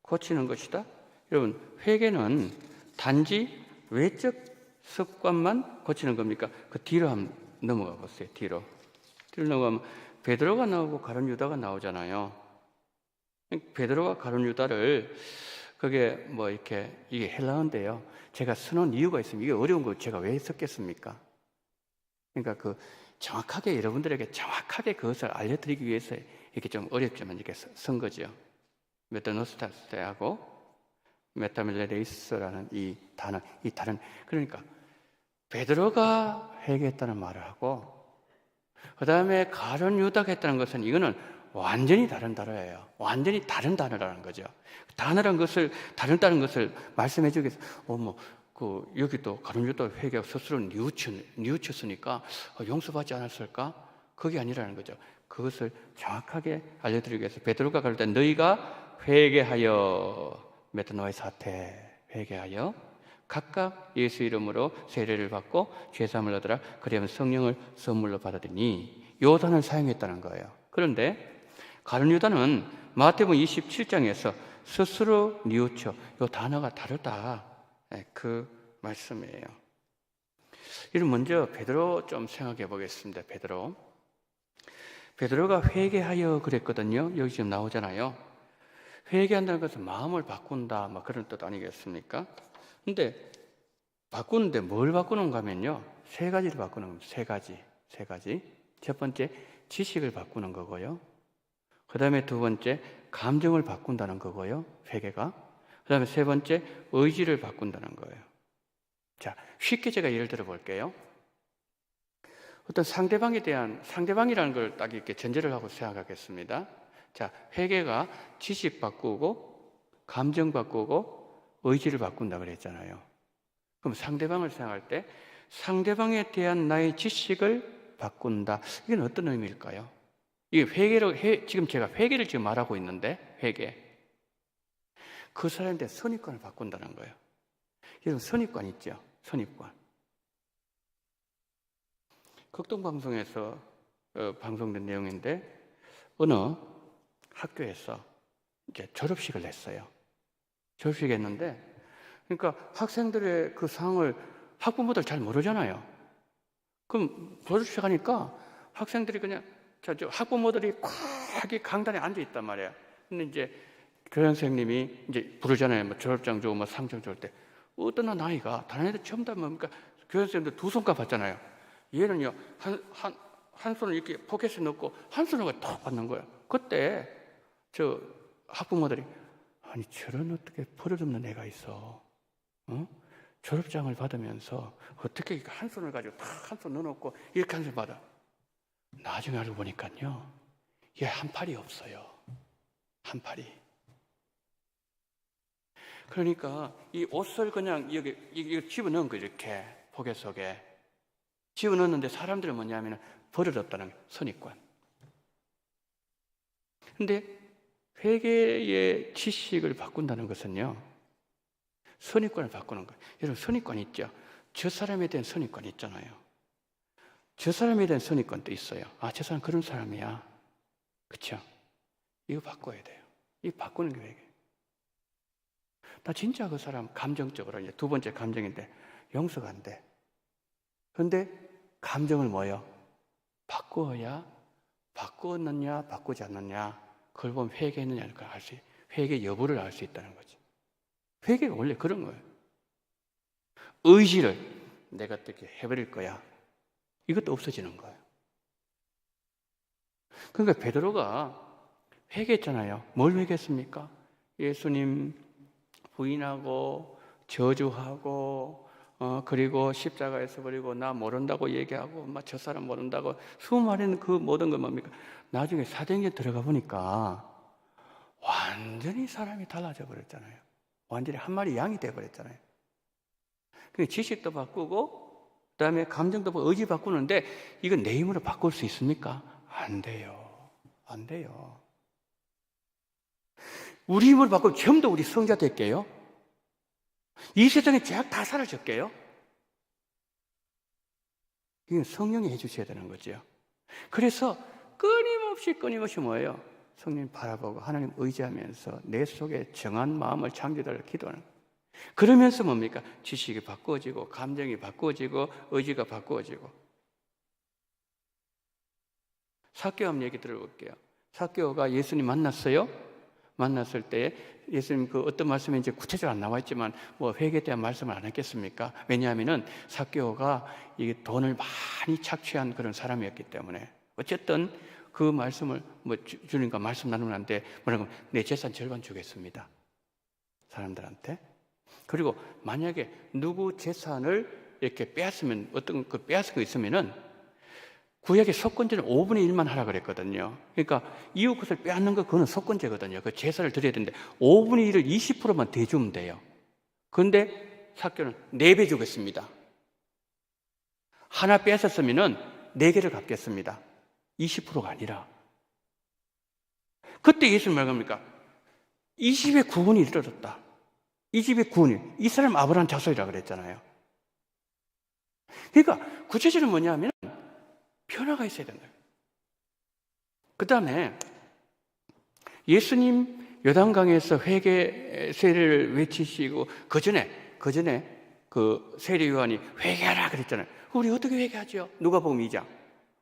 고치는 것이다. 여러분, 회개는 단지 외적 습관만 고치는 겁니까? 그 뒤로 한번 넘어가 보세요. 뒤로 넘어가면 베드로가 나오고 가룟 유다가 나오잖아요. 베드로가 가룟 유다를 그게 뭐 이렇게 이게 헬라어인데요. 제가 써놓은 이유가 있습니다. 이게 어려운 거 제가 왜 썼겠습니까? 그러니까 그 정확하게 여러분들에게 정확하게 그것을 알려드리기 위해서 이렇게 좀 어렵지만 이렇게 쓴 거죠. 메타노스타스하고 메타멜레레이스라는 이 단어, 그러니까 베드로가 회개했다는 말을 하고, 그 다음에 가룟 유다가 했다는 것은 이거는 완전히 다른 단어예요. 완전히 다른 단어라는 거죠. 다른 것을 말씀해 주기 위해서, 여기 또 가룟 유다 회개하고 스스로 뉘우쳤으니까 용서받지 않았을까? 그게 아니라는 거죠. 그것을 정확하게 알려드리기 위해서 베드로가 가를 때 너희가 회개하여 메타노의 사태 회개하여 각각 예수 이름으로 세례를 받고 죄사함을 얻으라. 그리하면 성령을 선물로 받으리니 요 단어를 사용했다는 거예요. 그런데 가룟 유다는 마태복음 27장에서 스스로 뉘우쳐, 요 단어가 다르다. 그 말씀이에요. 이를 먼저 베드로 좀 생각해 보겠습니다. 베드로가 회개하여 그랬거든요. 여기 지금 나오잖아요. 회개한다는 것은 마음을 바꾼다, 그런 뜻 아니겠습니까? 근데 바꾸는데 뭘 바꾸는가 하면요, 세 가지를 바꾸는 겁니다. 세 가지. 첫 번째, 지식을 바꾸는 거고요. 그 다음에 두 번째, 감정을 바꾼다는 거고요. 회개가. 그 다음에 세 번째, 의지를 바꾼다는 거예요. 자, 쉽게 제가 예를 들어 볼게요. 어떤 상대방이라는 걸 딱 이렇게 전제를 하고 생각하겠습니다. 자, 회개가 지식 바꾸고, 감정 바꾸고, 의지를 바꾼다 그랬잖아요. 그럼 상대방을 생각할 때, 상대방에 대한 나의 지식을 바꾼다. 이건 어떤 의미일까요? 이게 지금 제가 회개를 지금 말하고 있는데, 회개. 그 사람에 대한 선입관을 바꾼다는 거예요. 여러분, 선입관 있죠? 선입관. 극동방송에서 방송된 내용인데, 어느 학교에서 이제 졸업식을 냈어요. 졸업식 했는데, 그러니까 학생들의 그 상황을 학부모들 잘 모르잖아요. 그럼 졸업식 하니까 학생들이 그냥, 학부모들이 꽉 강단에 앉아 있단 말이에요. 근데 이제 교장 선생님이 이제 부르잖아요. 졸업장 주고 상장 줄 때. 어떤 나이가, 다른 애들 처음 다 뭡니까? 교장 선생님들 두 손가락 받잖아요. 얘는요, 한 손을 이렇게 포켓에 넣고 한 손을 탁 받는 거예요. 그때 학부모들이, 아니 저런 어떻게 버릇없는 애가 있어? 졸업장을 받으면서 어떻게 한 손을 가지고 탁 한 손 넣어놓고 이렇게 한 손 받아? 나중에 알고 보니까요, 얘 한 팔이 없어요. 한 팔이. 그러니까 이 옷을 그냥 여기 집어넣은 거, 이렇게 포켓 속에. 집어넣었는데 사람들은 뭐냐면 버릇없다는 거예요. 선입관. 근데 회개의 지식을 바꾼다는 것은요, 선입관을 바꾸는 거예요. 여러분, 선입관 있죠? 저 사람에 대한 선입관 있잖아요. 저 사람에 대한 선입관도 있어요. 아, 저 사람 그런 사람이야. 그쵸? 이거 바꿔야 돼요. 이거 바꾸는 게 회개. 나 진짜 그 사람 감정적으로, 이제 두 번째 감정인데, 용서가 안 돼. 근데 감정을 뭐요? 바꾸었느냐, 바꾸지 않느냐, 그걸 보면 회개했느냐를 알 수, 회개 여부를 알 수 있다는 거죠. 회개가 원래 그런 거예요. 의지를 내가 어떻게 해버릴 거야. 이것도 없어지는 거예요. 그러니까 베드로가 회개했잖아요. 뭘 회개했습니까? 예수님 부인하고 저주하고 그리고 십자가에서 버리고 나 모른다고 얘기하고 막 저 사람 모른다고 수많은 그 모든 건 뭡니까? 나중에 사도행전 들어가 보니까 완전히 사람이 달라져 버렸잖아요. 완전히 한 마리 양이 돼 버렸잖아요. 그 지식도 바꾸고 그다음에 감정도 바꾸고 의지 바꾸는데 이건 내 힘으로 바꿀 수 있습니까? 안 돼요. 안 돼요. 우리 힘으로 바꾸면 전부 다 우리 성자 될게요. 이 세상에 죄악 다 사라질게요. 이건 성령이 해주셔야 되는 거죠. 그래서 끊임없이 뭐예요? 성령 바라보고 하나님 의지하면서 내 속에 정한 마음을 창조달라 기도하는 거예요. 그러면서 뭡니까? 지식이 바꾸어지고 감정이 바꾸어지고 의지가 바꾸어지고. 삭개오 한번 얘기 들어볼게요. 삭개오가 예수님 만났어요. 만났을 때 예수님 그 어떤 말씀인지 구체적으로 안 나와 있지만 뭐 회개에 대한 말씀을 안 했겠습니까? 왜냐하면은 삭개오가 이게 돈을 많이 착취한 그런 사람이었기 때문에 어쨌든 그 말씀을 뭐 주님과 말씀 나누는데 뭐라고 내 재산 절반 주겠습니다. 사람들한테. 그리고 만약에 누구 재산을 이렇게 빼앗으면 어떤 그 빼앗은 거 있으면은 구약의 속건제는 5분의 1만 하라 그랬거든요. 그러니까 이웃 것을 빼앗는 거 그거는 속건제거든요. 그 제사를 드려야 되는데 5분의 1을 20%만 대주면 돼요. 그런데 삭개오는 4배 주겠습니다. 하나 빼앗았으면은 4개를 갚겠습니다. 20%가 아니라. 그때 예수님 말합니까? 이 집에 구원이 이르렀다. 이 집에 구원이. 이 사람 아브라함 자손이라 그랬잖아요. 그러니까 구체적으로 뭐냐면 변화가 있어야 된다. 그 다음에 예수님 요단강에서 회개 세례를 외치시고 그 전에 그 세례 요한이 회개하라 그랬잖아요. 우리 어떻게 회개하죠? 누가복음 2장.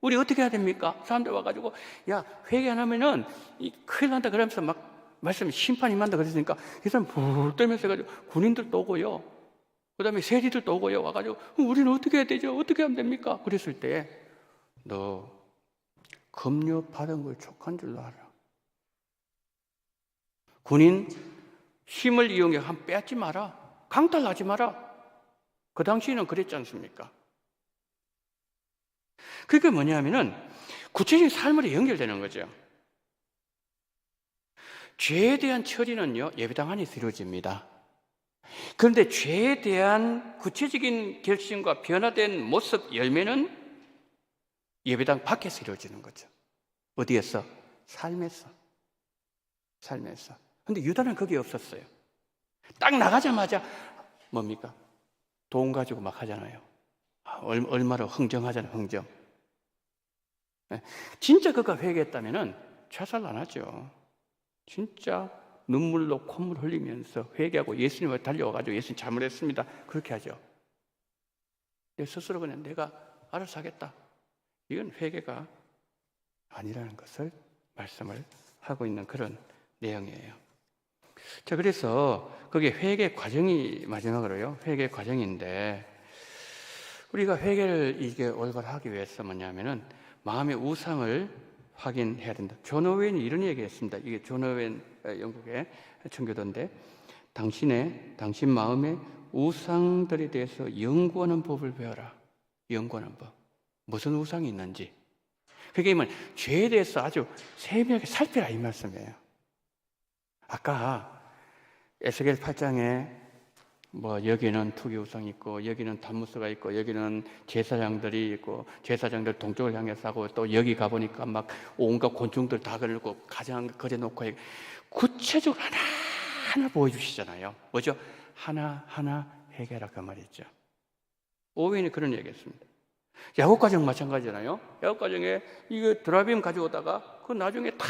우리 어떻게 해야 됩니까? 사람들 와가지고 야 회개 안 하면은 큰일 난다 그러면서 막 말씀 심판이 임한다 그랬으니까 이 사람 불 떨면서 해가지고 군인들도 오고요. 그 다음에 세리들도 오고요. 와가지고 우리는 어떻게 해야 되죠? 어떻게 하면 됩니까? 그랬을 때 너 급료 받은 걸 족한 줄로 알아. 군인 힘을 이용해 한 빼앗지 마라. 강탈하지 마라. 그 당시에는 그랬지 않습니까? 그게 뭐냐면은 구체적인 삶으로 연결되는 거죠. 죄에 대한 처리는요, 예배당 안에서 이루어집니다. 그런데 죄에 대한 구체적인 결심과 변화된 모습, 열매는 예배당 밖에서 이루어지는 거죠. 어디에서? 삶에서. 근데 유다는 그게 없었어요. 딱 나가자마자 뭡니까? 돈 가지고 막 하잖아요. 얼마로 흥정하잖아요, 흥정. 진짜 그가 회개했다면은 자살 안 하죠. 진짜 눈물로 콧물 흘리면서 회개하고 예수님을 달려와가지고 예수님 잘못했습니다. 그렇게 하죠. 내 스스로 그냥 내가 알아서 하겠다. 이건 회개가 아니라는 것을 말씀을 하고 있는 그런 내용이에요. 자, 그래서 그게 회개 과정이 마지막으로요. 회개 과정인데 우리가 회개를 이게 올바르게 위해서 뭐냐면은 마음의 우상을 확인해야 된다. 존 오웬이 이런 얘기했습니다. 이게 존 오웬 영국의 청교도인데 당신 마음의 우상들에 대해서 연구하는 법을 배워라. 연구하는 법. 무슨 우상이 있는지. 그게 뭐 죄에 대해서 아주 세밀하게 살피라 이 말씀이에요. 아까 에스겔 8장에 뭐 여기는 투기우상이 있고 여기는 단무스가 있고 여기는 제사장들이 있고 제사장들 동쪽을 향해서 하고 또 여기 가보니까 막 온갖 곤충들 다 걸고 가장 그려놓고 구체적으로 하나하나 보여주시잖아요. 뭐죠? 하나하나 회개하라 그 말이죠. 오웬이 그런 얘기했습니다. 야곱가정 마찬가지잖아요. 야곱가정에 이거 드라빔 가져오다가 그 나중에 다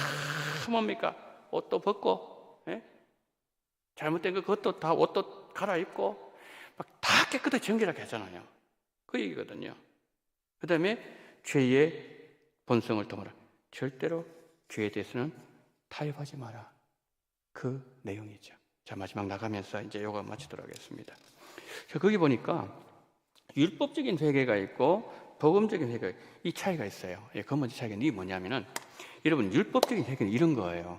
뭡니까? 옷도 벗고 잘못된 거 그것도 다 옷도 갈아입고 막 다 깨끗하게 정결하게 하잖아요. 그 얘기거든요. 그 다음에 죄의 본성을 통하라. 절대로 죄에 대해서는 타협하지 마라. 그 내용이죠. 자, 마지막 나가면서 이제 요거 마치도록 하겠습니다. 자, 거기 보니까 율법적인 회개가 있고 복음적인 회개, 이 차이가 있어요. 그 먼저 차이가 이게 뭐냐면은 여러분 율법적인 회개는 이런 거예요.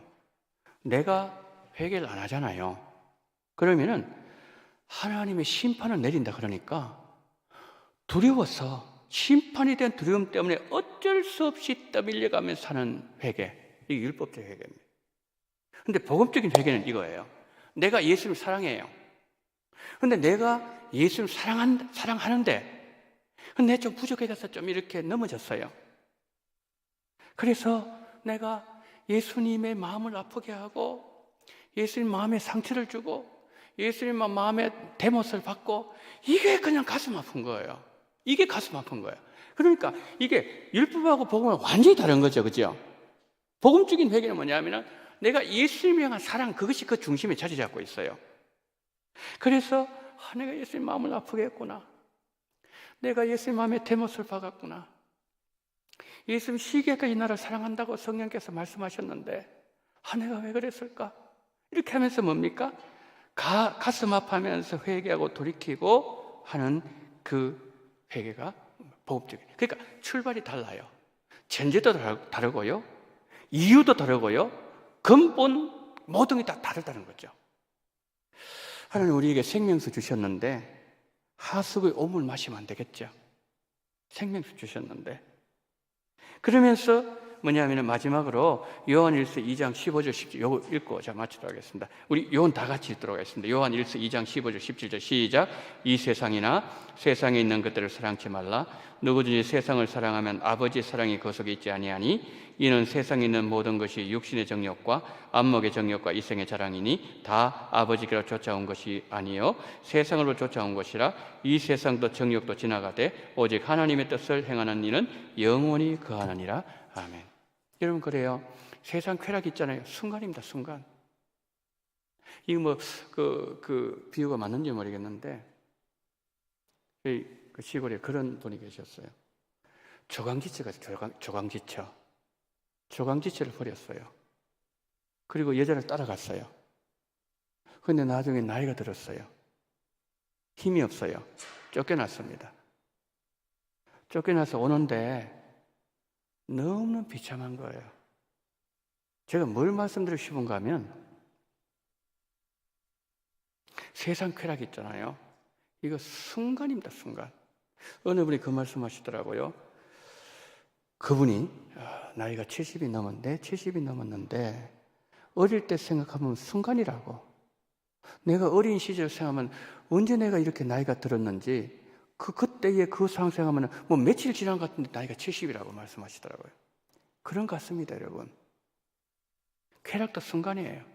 내가 회개를 안 하잖아요. 그러면은 하나님의 심판을 내린다 그러니까 두려워서 심판에 대한 두려움 때문에 어쩔 수 없이 떠밀려가면서 사는 회개, 이게 율법적 회개입니다. 근데 복음적인 회개는 이거예요. 내가 예수를 사랑해요. 근데 내가 예수를 사랑하는데 근데 좀 부족해서 좀 이렇게 넘어졌어요. 그래서 내가 예수님의 마음을 아프게 하고 예수님 마음에 상처를 주고 예수님 마음에 대못을 받고 이게 그냥 가슴 아픈 거예요. 이게 가슴 아픈 거예요. 그러니까 이게 율법하고 복음은 완전히 다른 거죠. 그죠? 복음적인 회개는 뭐냐면 내가 예수님에 향한 사랑, 그것이 그 중심에 자리 잡고 있어요. 그래서 내가 예수님 마음을 아프게 했구나. 내가 예수님 마음에 대못을 박았구나. 예수님 시기까지 나를 사랑한다고 성령께서 말씀하셨는데 내가 왜 그랬을까? 이렇게 하면서 뭡니까? 가슴 아파하면서 회개하고 돌이키고 하는 그 회개가 복음적이에요. 그러니까 출발이 달라요. 전제도 다르고요. 이유도 다르고요. 근본 모든 게 다 다르다는 거죠. 하나님 우리에게 생명수 주셨는데 하수구의 오물 마시면 안 되겠죠. 생명수 주셨는데 그러면서 뭐냐면 마지막으로 요한일서 2장 15절 17절 요거 읽고 자 마치도록 하겠습니다. 우리 요한 다 같이 읽도록 하겠습니다. 요한일서 2장 15절 17절 시작. 이 세상이나 세상에 있는 것들을 사랑치 말라. 누구든지 세상을 사랑하면 아버지의 사랑이 그 속에 있지 아니하니 이는 세상에 있는 모든 것이 육신의 정욕과 안목의 정욕과 이생의 자랑이니 다 아버지께로 쫓아온 것이 아니요 세상으로 쫓아온 것이라. 이 세상도 정욕도 지나가되 오직 하나님의 뜻을 행하는 이는 영원히 거하느니라. 아멘. 여러분 그래요. 세상 쾌락 있잖아요. 순간입니다. 순간. 이거 뭐 그 비유가 맞는지 모르겠는데 그 시골에 그런 분이 계셨어요. 조강지처가 조강지처를 버렸어요. 그리고 여자를 따라갔어요. 그런데 나중에 나이가 들었어요. 힘이 없어요. 쫓겨났습니다. 쫓겨나서 오는데 너무너무 비참한 거예요. 제가 뭘 말씀드리고 싶은가 하면 세상 쾌락 있잖아요. 이거 순간입니다. 순간. 어느 분이 그 말씀하시더라고요. 그분이 나이가 70이 넘었는데 어릴 때 생각하면 순간이라고. 내가 어린 시절 생각하면 언제 내가 이렇게 나이가 들었는지 그때의 그 상황 생각하면 뭐 며칠 지난 것 같은데 나이가 70이라고 말씀하시더라고요. 그런 것 같습니다, 여러분. 쾌락도 순간이에요.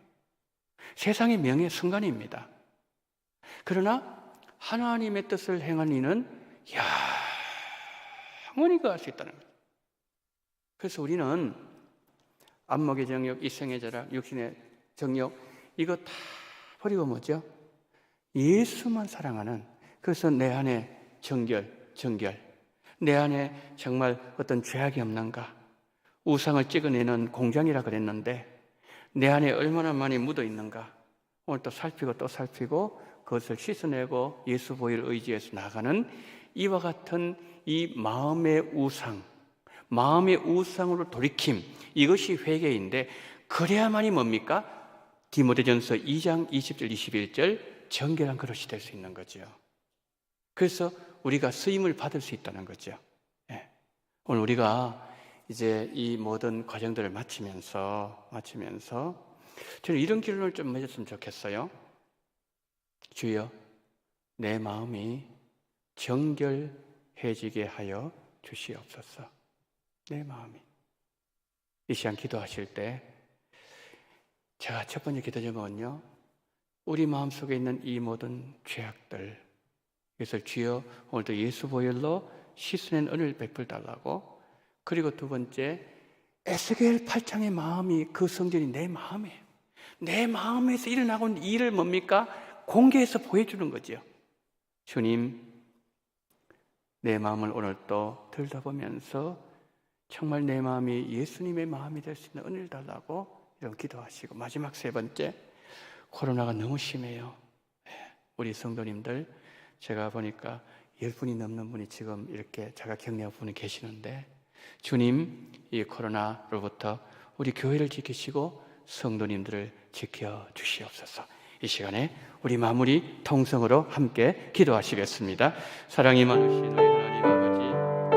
세상의 명예 순간입니다. 그러나 하나님의 뜻을 행한 이는 영원히 거할 수 있다는 거예요. 그래서 우리는 안목의 정욕, 이생의 자랑, 육신의 정욕 이거 다 버리고 뭐죠? 예수만 사랑하는, 그래서 내 안에 정결 내 안에 정말 어떤 죄악이 없는가, 우상을 찍어내는 공장이라 그랬는데 내 안에 얼마나 많이 묻어 있는가 오늘 또 살피고 그것을 씻어내고 예수 보혈 의지해서 나가는 이와 같은 이 마음의 우상으로 돌이킴, 이것이 회개인데 그래야만이 뭡니까? 디모데전서 2장 20절 21절 정결한 그릇이 될 수 있는 거죠. 그래서 우리가 쓰임을 받을 수 있다는 거죠. 예. 오늘 우리가 이제 이 모든 과정들을 마치면서 저는 이런 결론을 좀 맺었으면 좋겠어요. 주여, 내 마음이 정결해지게 하여 주시옵소서. 내 마음이. 이 시간 기도하실 때 제가 첫 번째 기도 제목은요, 우리 마음속에 있는 이 모든 죄악들, 이것을 주여 오늘도 예수 보혈로 씻어낸 은혜를 베풀 달라고. 그리고 두 번째, 에스겔 8장의 마음이, 그 성전이 내 마음이에요. 내 마음에서 일어나고 있는 일을 뭡니까? 공개해서 보여주는 거죠. 주님, 내 마음을 오늘 또 들여다보면서 정말 내 마음이 예수님의 마음이 될 수 있는 은혜를 달라고 이런 기도하시고, 마지막 세 번째, 코로나가 너무 심해요. 우리 성도님들, 제가 보니까 10분이 넘는 분이 지금 이렇게 제가 격려한 분이 계시는데, 주님, 이 코로나로부터 우리 교회를 지키시고 성도님들을 지켜주시옵소서. 이 시간에 우리 마무리 통성으로 함께 기도하시겠습니다. 사랑이 많으신 우리 하나님 아버지, 하나님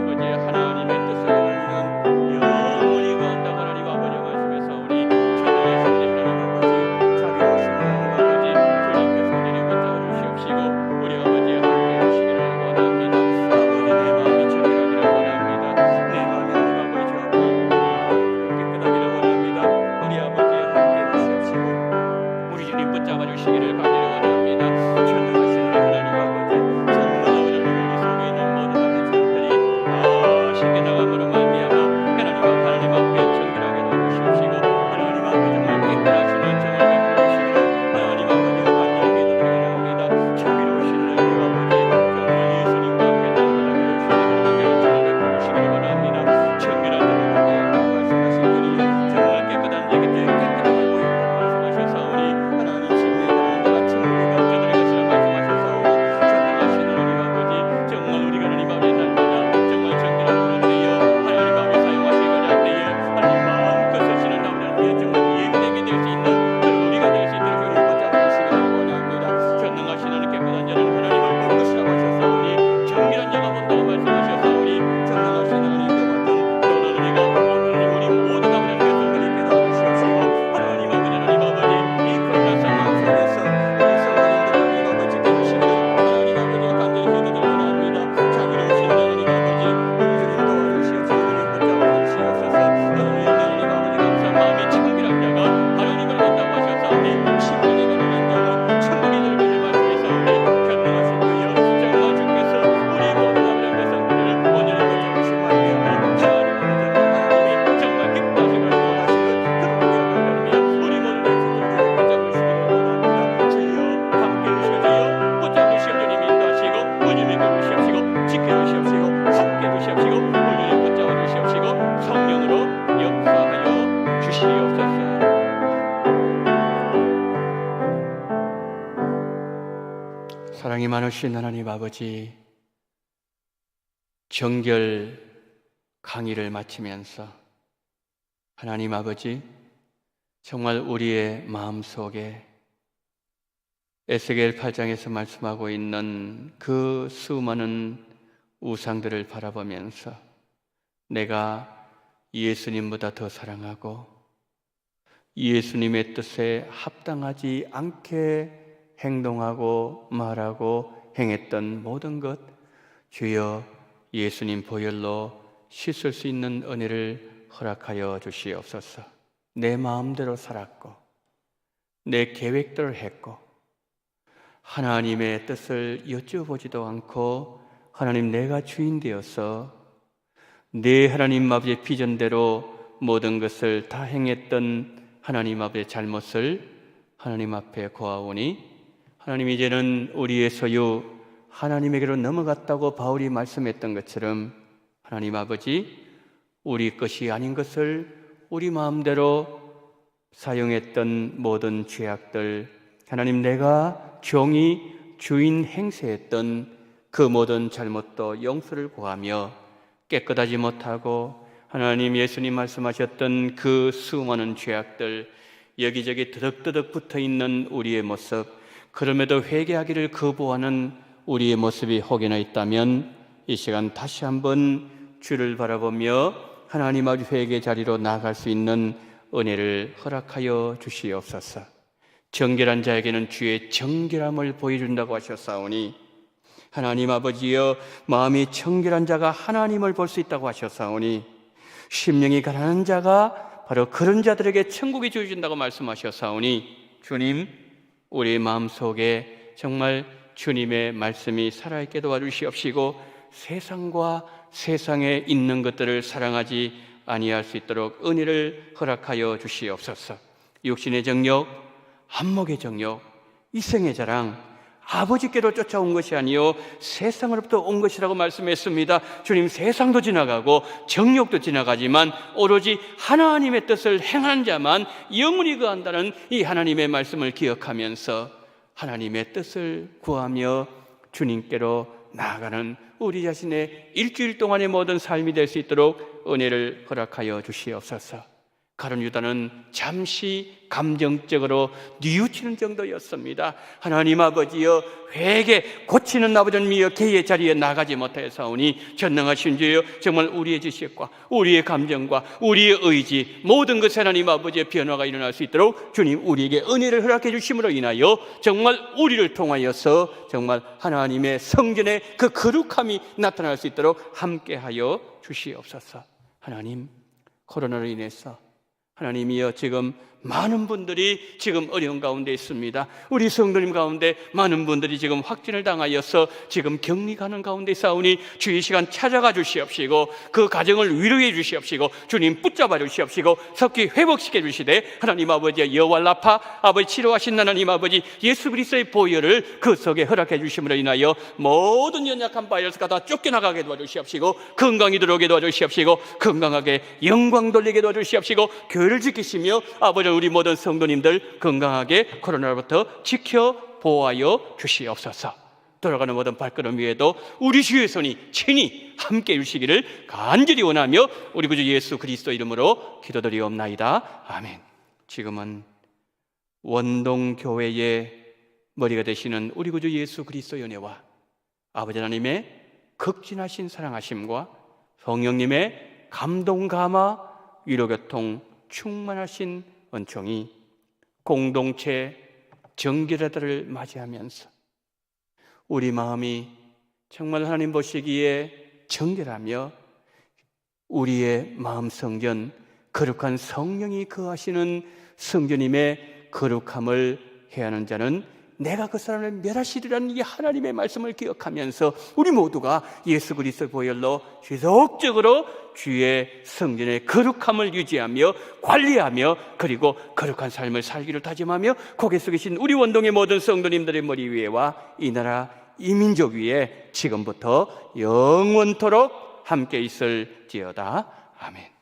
은혜 사랑이 많으신 하나님 아버지, 정결 강의를 마치면서 하나님 아버지, 정말 우리의 마음속에 에스겔 8장에서 말씀하고 있는 그 수많은 우상들을 바라보면서 내가 예수님보다 더 사랑하고 예수님의 뜻에 합당하지 않게 행동하고 말하고 행했던 모든 것, 주여 예수님 보혈로 씻을 수 있는 은혜를 허락하여 주시옵소서. 내 마음대로 살았고 내 계획대로 했고 하나님의 뜻을 여쭤보지도 않고 하나님, 내가 주인 되어서 내 하나님 아버지의 비전대로 모든 것을 다 행했던 하나님 아버지의 잘못을 하나님 앞에 고하오니 하나님, 이제는 우리의 소유 하나님에게로 넘어갔다고 바울이 말씀했던 것처럼 하나님 아버지, 우리 것이 아닌 것을 우리 마음대로 사용했던 모든 죄악들, 하나님 내가 종이 주인 행세했던 그 모든 잘못도 용서를 구하며 깨끗하지 못하고 하나님 예수님 말씀하셨던 그 수많은 죄악들, 여기저기 드덕드덕 붙어있는 우리의 모습, 그럼에도 회개하기를 거부하는 우리의 모습이 혹여나 있다면 이 시간 다시 한번 주를 바라보며 하나님 아버지 회개 자리로 나아갈 수 있는 은혜를 허락하여 주시옵소서. 정결한 자에게는 주의 정결함을 보여준다고 하셨사오니 하나님 아버지여, 마음이 정결한 자가 하나님을 볼 수 있다고 하셨사오니 심령이 가난한 자가 바로 그런 자들에게 천국이 주어진다고 말씀하셨사오니 주님, 우리 마음속에 정말 주님의 말씀이 살아있게 도와주시옵시고 세상과 세상에 있는 것들을 사랑하지 아니할 수 있도록 은혜를 허락하여 주시옵소서. 육신의 정욕, 안목의 정욕, 이생의 자랑, 아버지께로 쫓아온 것이 아니요 세상으로부터 온 것이라고 말씀했습니다. 주님, 세상도 지나가고 정욕도 지나가지만 오로지 하나님의 뜻을 행한 자만 영원히 거한다는 이 하나님의 말씀을 기억하면서 하나님의 뜻을 구하며 주님께로 나아가는 우리 자신의 일주일 동안의 모든 삶이 될 수 있도록 은혜를 허락하여 주시옵소서. 가룟 유다는 잠시 감정적으로 뉘우치는 정도였습니다. 하나님 아버지여, 회개 고치는 아버지여, 개의 자리에 나가지 못하였사오니 전능하신 주여, 정말 우리의 지식과 우리의 감정과 우리의 의지 모든 것에 하나님 아버지의 변화가 일어날 수 있도록 주님 우리에게 은혜를 허락해 주심으로 인하여 정말 우리를 통하여서 정말 하나님의 성전의 그 거룩함이 나타날 수 있도록 함께하여 주시옵소서. 하나님, 코로나로 인해서 하나님이여, 지금 많은 분들이 지금 어려운 가운데 있습니다. 우리 성도님 가운데 많은 분들이 지금 확진을 당하여서 지금 격리 가는 가운데 싸우니 주의 시간 찾아가 주시옵시고 그 가정을 위로해 주시옵시고 주님 붙잡아 주시옵시고 속히 회복시켜 주시되 하나님 아버지의 여호와 라파, 아버지 치료하신 하나님 아버지 예수 그리스도의 보혈을 그 속에 허락해 주심으로 인하여 모든 연약한 바이러스가 다 쫓겨나가게 도와주시옵시고 건강이 들어오게 도와주시옵시고 건강하게 영광 돌리게 도와주시옵시고 교회를 지키시며 아버지 우리 모든 성도님들 건강하게 코로나로부터 지켜 보호하여 주시옵소서. 돌아가는 모든 발걸음 위에도 우리 주의 손이 친히 함께 해주시기를 간절히 원하며 우리 구주 예수 그리스도 이름으로 기도드리옵나이다. 아멘. 지금은 원동교회의 머리가 되시는 우리 구주 예수 그리스도의 은혜와 아버지 하나님의 극진하신 사랑하심과 성령님의 감동 감화 위로교통 충만하신 은총이 공동체 정결자들을 맞이하면서 우리 마음이 정말 하나님 보시기에 정결하며 우리의 마음 성전, 거룩한 성령이 거하시는 성전님의 거룩함을 해하는 자는 내가 그 사람을 멸하시리라는 이 하나님의 말씀을 기억하면서 우리 모두가 예수 그리스도의 보혈로 지속적으로 주의 성전의 거룩함을 유지하며 관리하며 그리고 거룩한 삶을 살기를 다짐하며 고개 숙이신 우리 원동의 모든 성도님들의 머리 위에와 이 나라 이 민족 위에 지금부터 영원토록 함께 있을지어다. 아멘.